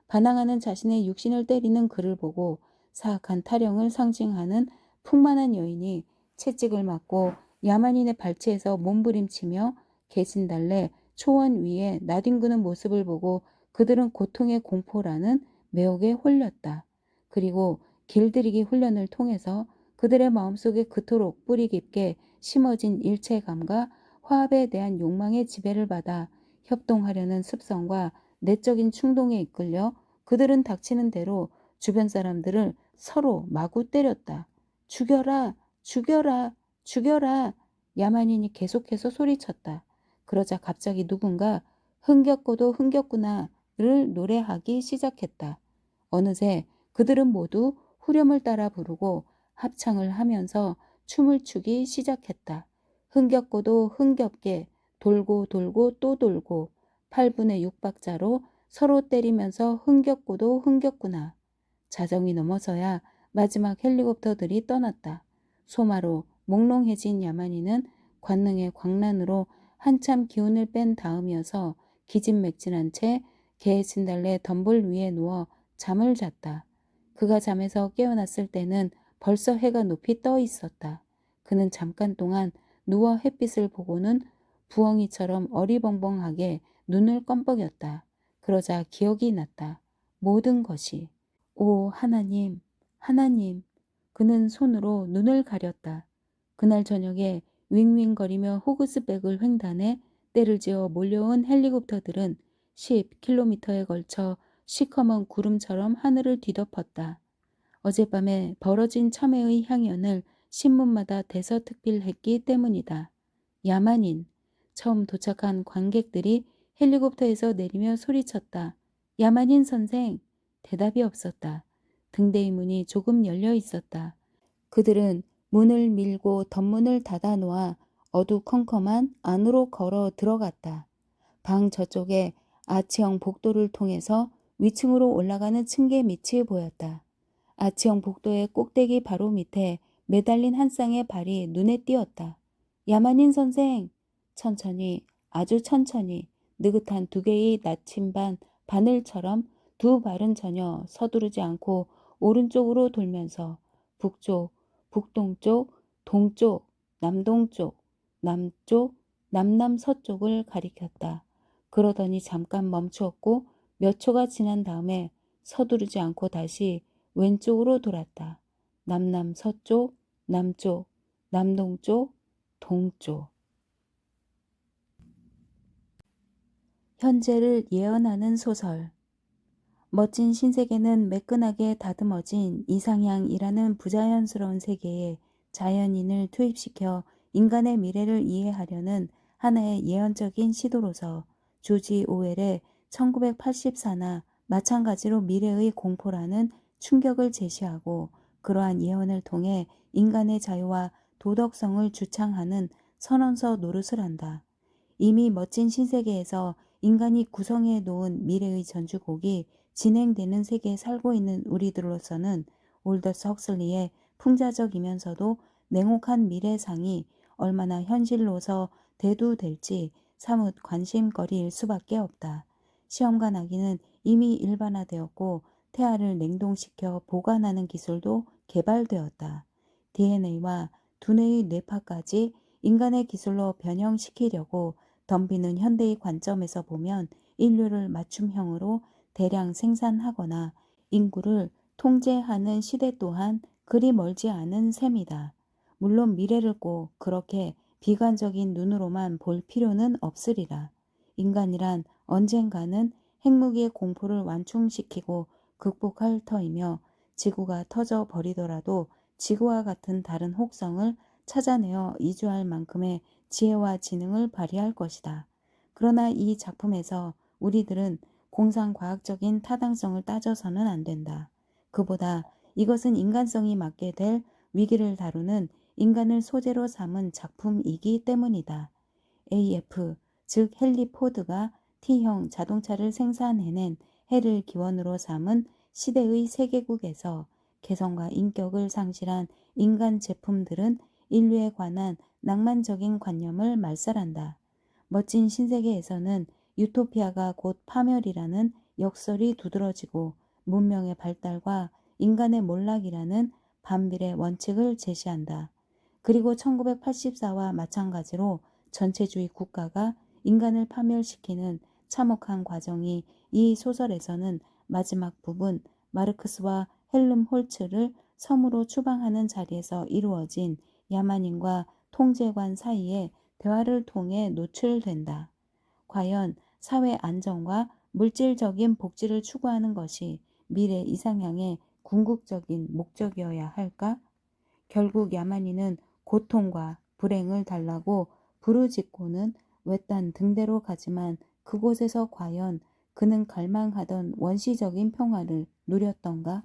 반항하는 자신의 육신을 때리는 그를 보고 사악한 타령을 상징하는 풍만한 여인이 채찍을 맞고 야만인의 발치에서 몸부림치며 개신달래 초원 위에 나뒹구는 모습을 보고 그들은 고통의 공포라는 매혹에 홀렸다. 그리고 길들이기 훈련을 통해서 그들의 마음속에 그토록 뿌리 깊게 심어진 일체감과 화합에 대한 욕망의 지배를 받아 협동하려는 습성과 내적인 충동에 이끌려 그들은 닥치는 대로 주변 사람들을 서로 마구 때렸다. 죽여라! 죽여라! 죽여라! 야만인이 계속해서 소리쳤다. 그러자 갑자기 누군가 흥겹고도 흥겹구나를 노래하기 시작했다. 어느새 그들은 모두 후렴을 따라 부르고 합창을 하면서 춤을 추기 시작했다. 흥겹고도 흥겹게 돌고 돌고 또 돌고 8분의 6박자로 서로 때리면서 흥겹고도 흥겹구나. 자정이 넘어서야 마지막 헬리콥터들이 떠났다. 소마로 몽롱해진 야만이는 관능의 광란으로 한참 기운을 뺀 다음이어서 기진맥진한 채 개의 진달래 덤불 위에 누워 잠을 잤다. 그가 잠에서 깨어났을 때는 벌써 해가 높이 떠 있었다. 그는 잠깐 동안 누워 햇빛을 보고는 부엉이처럼 어리벙벙하게 눈을 껌뻑였다. 그러자 기억이 났다. 모든 것이. 오 하나님, 하나님. 그는 손으로 눈을 가렸다. 그날 저녁에 윙윙거리며 호그스백을 횡단해 때를 지어 몰려온 헬리콥터들은 10km에 걸쳐 시커먼 구름처럼 하늘을 뒤덮었다. 어젯밤에 벌어진 참외의 향연을 신문마다 대서특필했기 때문이다. 야만인. 처음 도착한 관객들이 헬리콥터에서 내리며 소리쳤다. 야만인 선생. 대답이 없었다. 등대의 문이 조금 열려 있었다. 그들은 문을 밀고 덧문을 닫아 놓아 어두컴컴한 안으로 걸어 들어갔다. 방 저쪽에 아치형 복도를 통해서 위층으로 올라가는 층계 밑이 보였다. 아치형 복도의 꼭대기 바로 밑에 매달린 한 쌍의 발이 눈에 띄었다. 야만인 선생! 천천히, 아주 천천히 느긋한 두 개의 나침반 바늘처럼 두 발은 전혀 서두르지 않고 오른쪽으로 돌면서 북쪽, 북동쪽, 동쪽, 남동쪽, 남쪽, 남남서쪽을 가리켰다. 그러더니 잠깐 멈추었고 몇 초가 지난 다음에 서두르지 않고 다시 왼쪽으로 돌았다. 남남서쪽, 남쪽, 남동쪽, 동쪽. 현재를 예언하는 소설. 멋진 신세계는 매끈하게 다듬어진 이상향이라는 부자연스러운 세계에 자연인을 투입시켜 인간의 미래를 이해하려는 하나의 예언적인 시도로서 조지 오웰의 1984나 마찬가지로 미래의 공포라는 충격을 제시하고 그러한 예언을 통해 인간의 자유와 도덕성을 주창하는 선언서 노릇을 한다. 이미 멋진 신세계에서 인간이 구성해 놓은 미래의 전주곡이 진행되는 세계에 살고 있는 우리들로서는 올더스 헉슬리의 풍자적이면서도 냉혹한 미래상이 얼마나 현실로서 대두될지 사뭇 관심거리일 수밖에 없다. 시험관 아기는 이미 일반화되었고 태아를 냉동시켜 보관하는 기술도 개발되었다. DNA와 두뇌의 뇌파까지 인간의 기술로 변형시키려고 덤비는 현대의 관점에서 보면 인류를 맞춤형으로 대량 생산하거나 인구를 통제하는 시대 또한 그리 멀지 않은 셈이다. 물론 미래를 꼭 그렇게 비관적인 눈으로만 볼 필요는 없으리라. 인간이란 언젠가는 핵무기의 공포를 완충시키고 극복할 터이며 지구가 터져 버리더라도 지구와 같은 다른 혹성을 찾아내어 이주할 만큼의 지혜와 지능을 발휘할 것이다. 그러나 이 작품에서 우리들은 공상과학적인 타당성을 따져서는 안 된다. 그보다 이것은 인간성이 맞게 될 위기를 다루는 인간을 소재로 삼은 작품이기 때문이다. AF, 즉 헨리 포드가 T형 자동차를 생산해낸 해를 기원으로 삼은 시대의 세계국에서 개성과 인격을 상실한 인간 제품들은 인류에 관한 낭만적인 관념을 말살한다. 멋진 신세계에서는 유토피아가 곧 파멸이라는 역설이 두드러지고 문명의 발달과 인간의 몰락이라는 반빌의 원칙을 제시한다. 그리고 1984와 마찬가지로 전체주의 국가가 인간을 파멸시키는 참혹한 과정이 이 소설에서는 마지막 부분 마르크스와 헬름홀츠를 섬으로 추방하는 자리에서 이루어진 야만인과 통제관 사이의 대화를 통해 노출된다. 과연 사회 안정과 물질적인 복지를 추구하는 것이 미래 이상향의 궁극적인 목적이어야 할까? 결국 야만인은 고통과 불행을 달라고 부르짖고는 외딴 등대로 가지만 그곳에서 과연 그는 갈망하던 원시적인 평화를 누렸던가?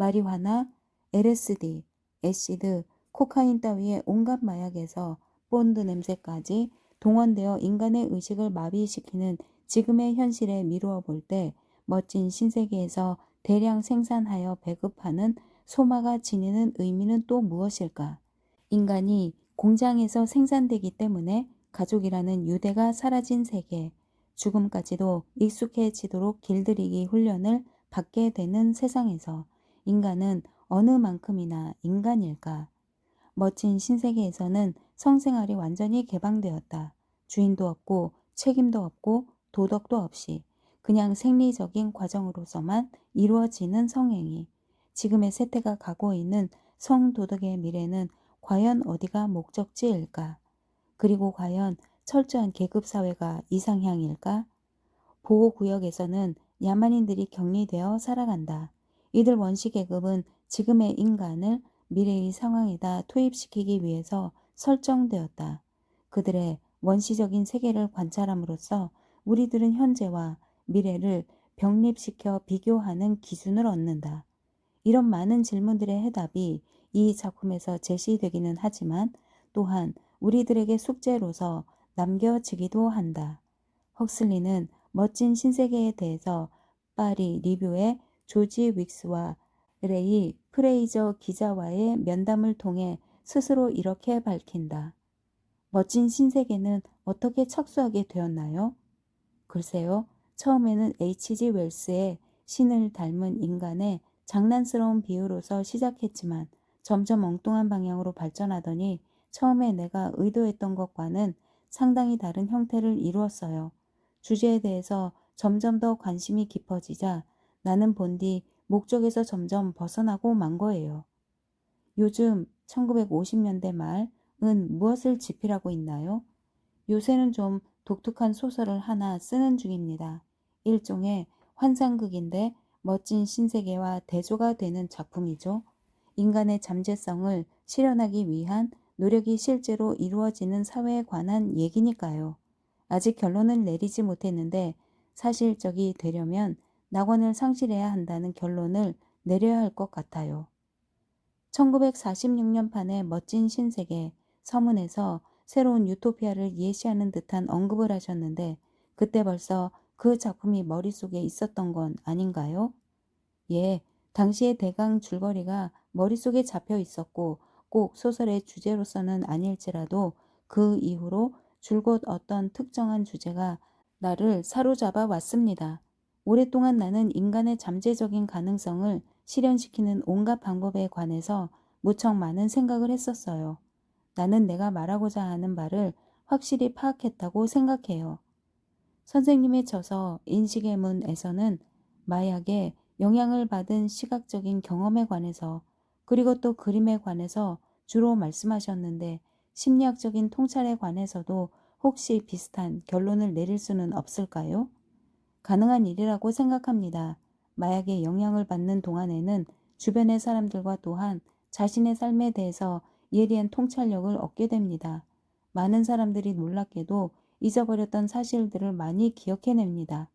마리화나, LSD, 애시드, 코카인 따위의 온갖 마약에서 본드 냄새까지 동원되어 인간의 의식을 마비시키는 지금의 현실에 미루어 볼 때 멋진 신세계에서 대량 생산하여 배급하는 소마가 지니는 의미는 또 무엇일까? 인간이 공장에서 생산되기 때문에 가족이라는 유대가 사라진 세계, 죽음까지도 익숙해지도록 길들이기 훈련을 받게 되는 세상에서 인간은 어느 만큼이나 인간일까? 멋진 신세계에서는 성생활이 완전히 개방되었다. 주인도 없고 책임도 없고 도덕도 없이 그냥 생리적인 과정으로서만 이루어지는 성행위. 지금의 세태가 가고 있는 성도덕의 미래는 과연 어디가 목적지일까? 그리고 과연 철저한 계급사회가 이상향일까? 보호구역에서는 야만인들이 격리되어 살아간다. 이들 원시계급은 지금의 인간을 미래의 상황에다 투입시키기 위해서 설정되었다. 그들의 원시적인 세계를 관찰함으로써 우리들은 현재와 미래를 병립시켜 비교하는 기준을 얻는다. 이런 많은 질문들의 해답이 이 작품에서 제시되기는 하지만 또한 우리들에게 숙제로서 남겨지기도 한다. 헉슬리는 멋진 신세계에 대해서 파리 리뷰의 조지 윅스와 레이 프레이저 기자와의 면담을 통해 스스로 이렇게 밝힌다. 멋진 신세계는 어떻게 착수하게 되었나요? 글쎄요. 처음에는 H.G. 웰스의 신을 닮은 인간의 장난스러운 비유로서 시작했지만 점점 엉뚱한 방향으로 발전하더니 처음에 내가 의도했던 것과는 상당히 다른 형태를 이루었어요. 주제에 대해서 점점 더 관심이 깊어지자 나는 본디 목적에서 점점 벗어나고 만 거예요. 요즘 1950년대 말은 무엇을 집필하고 있나요? 요새는 좀 독특한 소설을 하나 쓰는 중입니다. 일종의 환상극인데 멋진 신세계와 대조가 되는 작품이죠. 인간의 잠재성을 실현하기 위한 노력이 실제로 이루어지는 사회에 관한 얘기니까요. 아직 결론을 내리지 못했는데 사실적이 되려면 낙원을 상실해야 한다는 결론을 내려야 할 것 같아요. 1946년판의 멋진 신세계 서문에서 새로운 유토피아를 예시하는 듯한 언급을 하셨는데 그때 벌써 그 작품이 머릿속에 있었던 건 아닌가요? 예, 당시의 대강 줄거리가 머릿속에 잡혀 있었고 꼭 소설의 주제로서는 아닐지라도 그 이후로 줄곧 어떤 특정한 주제가 나를 사로잡아 왔습니다. 오랫동안 나는 인간의 잠재적인 가능성을 실현시키는 온갖 방법에 관해서 무척 많은 생각을 했었어요. 나는 내가 말하고자 하는 바를 확실히 파악했다고 생각해요. 선생님의 저서 인식의 문에서는 마약에 영향을 받은 시각적인 경험에 관해서 그리고 또 그림에 관해서 주로 말씀하셨는데 심리학적인 통찰에 관해서도 혹시 비슷한 결론을 내릴 수는 없을까요? 가능한 일이라고 생각합니다. 마약에 영향을 받는 동안에는 주변의 사람들과 또한 자신의 삶에 대해서 예리한 통찰력을 얻게 됩니다. 많은 사람들이 놀랍게도 잊어버렸던 사실들을 많이 기억해냅니다.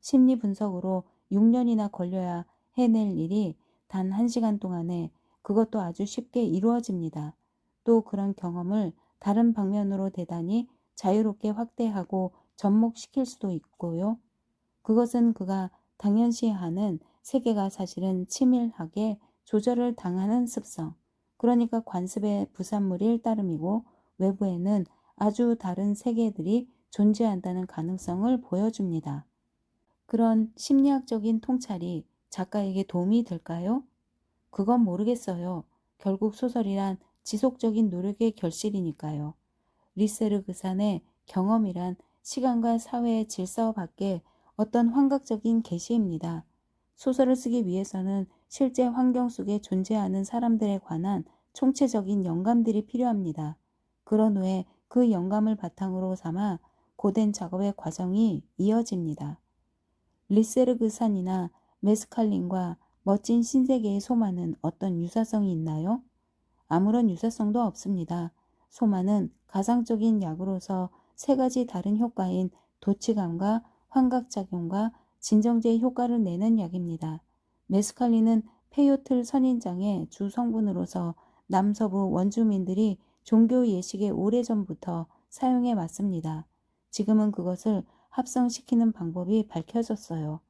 심리 분석으로 6년이나 걸려야 해낼 일이 단 1시간 동안에 그것도 아주 쉽게 이루어집니다. 또 그런 경험을 다른 방면으로 대단히 자유롭게 확대하고 접목시킬 수도 있고요. 그것은 그가 당연시하는 세계가 사실은 치밀하게 조절을 당하는 습성, 그러니까 관습의 부산물일 따름이고 외부에는 아주 다른 세계들이 존재한다는 가능성을 보여줍니다. 그런 심리학적인 통찰이 작가에게 도움이 될까요? 그건 모르겠어요. 결국 소설이란 지속적인 노력의 결실이니까요. 리세르그산의 경험이란 시간과 사회의 질서 밖에 어떤 환각적인 계시입니다. 소설을 쓰기 위해서는 실제 환경 속에 존재하는 사람들에 관한 총체적인 영감들이 필요합니다. 그런 후에 그 영감을 바탕으로 삼아 고된 작업의 과정이 이어집니다. 리세르그산이나 메스칼린과 멋진 신세계의 소마는 어떤 유사성이 있나요? 아무런 유사성도 없습니다. 소마는 가상적인 약으로서 3가지 다른 효과인 도취감과 환각작용과 진정제 효과를 내는 약입니다. 메스칼린은 페요틀 선인장의 주 성분으로서 남서부 원주민들이 종교 예식에 오래전부터 사용해 왔습니다. 지금은 그것을 합성시키는 방법이 밝혀졌어요.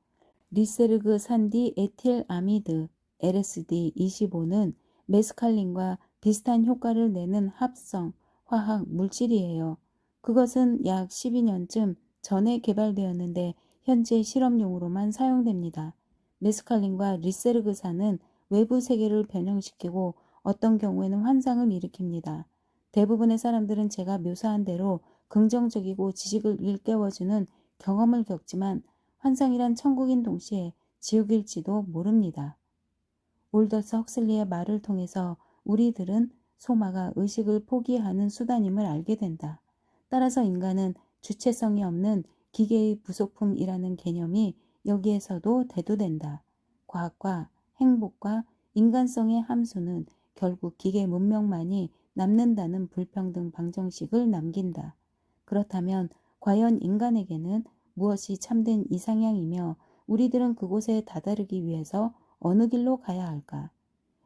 리세르그 산디 에틸 아미드 LSD-25는 메스칼린과 비슷한 효과를 내는 합성 화학 물질이에요. 그것은 약 12년쯤 전에 개발되었는데 현재 실험용으로만 사용됩니다. 메스칼린과 리세르그산은 외부 세계를 변형시키고 어떤 경우에는 환상을 일으킵니다. 대부분의 사람들은 제가 묘사한 대로 긍정적이고 지식을 일깨워주는 경험을 겪지만 환상이란 천국인 동시에 지옥일지도 모릅니다. 올더스 헉슬리의 말을 통해서 우리들은 소마가 의식을 포기하는 수단임을 알게 된다. 따라서 인간은 주체성이 없는 기계의 부속품이라는 개념이 여기에서도 대두된다. 과학과 행복과 인간성의 함수는 결국 기계 문명만이 남는다는 불평등 방정식을 남긴다. 그렇다면 과연 인간에게는 무엇이 참된 이상향이며 우리들은 그곳에 다다르기 위해서 어느 길로 가야 할까?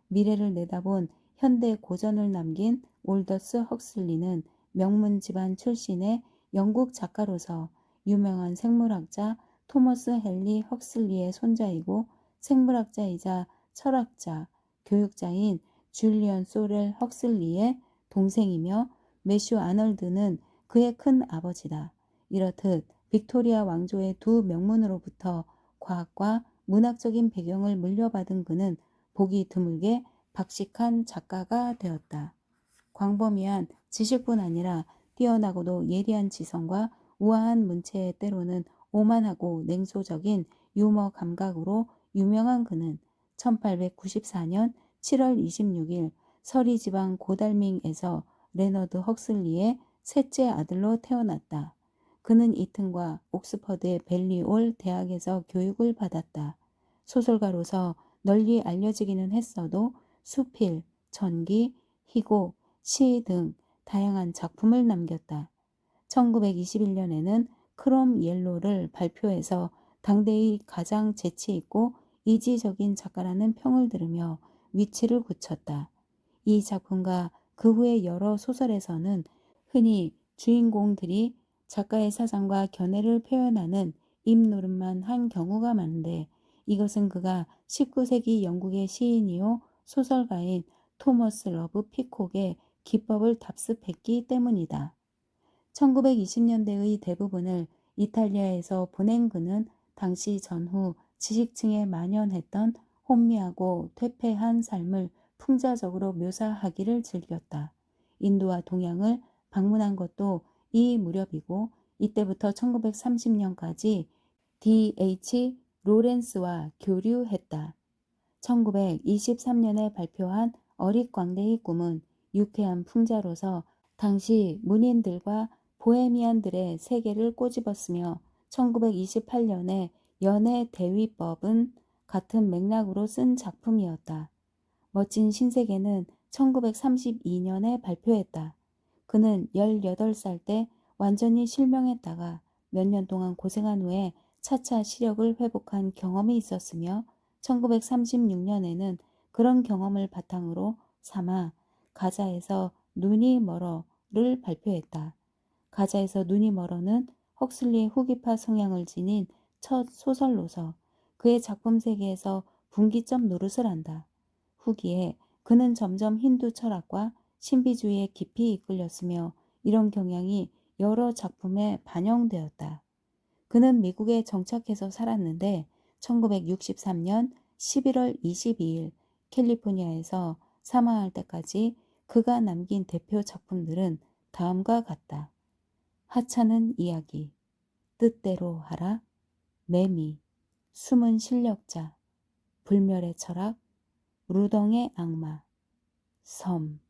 미래를 내다본 현대 고전을 남긴 올더스 헉슬리는 명문 집안 출신의 영국 작가로서 유명한 생물학자 토머스 헨리 헉슬리의 손자이고 생물학자이자 철학자, 교육자인 줄리언 소렐 헉슬리의 동생이며 매슈 아널드는 그의 큰 아버지다. 이렇듯 빅토리아 왕조의 두 명문으로부터 과학과 문학적인 배경을 물려받은 그는 보기 드물게 박식한 작가가 되었다. 광범위한 지식뿐 아니라 뛰어나고도 예리한 지성과 우아한 문체에 때로는 오만하고 냉소적인 유머 감각으로 유명한 그는 1894년 7월 26일 서리 지방 고달밍에서 레너드 헉슬리의 셋째 아들로 태어났다. 그는 이튼과 옥스퍼드의 벨리올 대학에서 교육을 받았다. 소설가로서 널리 알려지기는 했어도 수필, 전기, 희곡, 시 등 다양한 작품을 남겼다. 1921년에는 크롬 옐로를 발표해서 당대의 가장 재치있고 이지적인 작가라는 평을 들으며 위치를 굳혔다. 이 작품과 그 후의 여러 소설에서는 흔히 주인공들이 작가의 사상과 견해를 표현하는 입노릇만 한 경우가 많은데 이것은 그가 19세기 영국의 시인이요 소설가인 토머스 러브 피콕의 기법을 답습했기 때문이다. 1920년대의 대부분을 이탈리아에서 보낸 그는 당시 전후 지식층에 만연했던 혼미하고 퇴폐한 삶을 풍자적으로 묘사하기를 즐겼다. 인도와 동양을 방문한 것도 이 무렵이고 이때부터 1930년까지 D.H. 로렌스와 교류했다. 1923년에 발표한 어릿광대의 꿈은 유쾌한 풍자로서 당시 문인들과 보헤미안들의 세계를 꼬집었으며 1928년에 연애 대위법은 같은 맥락으로 쓴 작품이었다. 멋진 신세계는 1932년에 발표했다. 그는 18살 때 완전히 실명했다가 몇 년 동안 고생한 후에 차차 시력을 회복한 경험이 있었으며 1936년에는 그런 경험을 바탕으로 삼아 가자에서 눈이 멀어를 발표했다. 가자에서 눈이 멀어는 헉슬리의 후기파 성향을 지닌 첫 소설로서 그의 작품 세계에서 분기점 노릇을 한다. 후기에 그는 점점 힌두 철학과 신비주의에 깊이 이끌렸으며 이런 경향이 여러 작품에 반영되었다. 그는 미국에 정착해서 살았는데 1963년 11월 22일 캘리포니아에서 사망할 때까지 그가 남긴 대표 작품들은 다음과 같다. 하찮은 이야기, 뜻대로 하라, 매미, 숨은 실력자, 불멸의 철학, 루덩의 악마, 섬,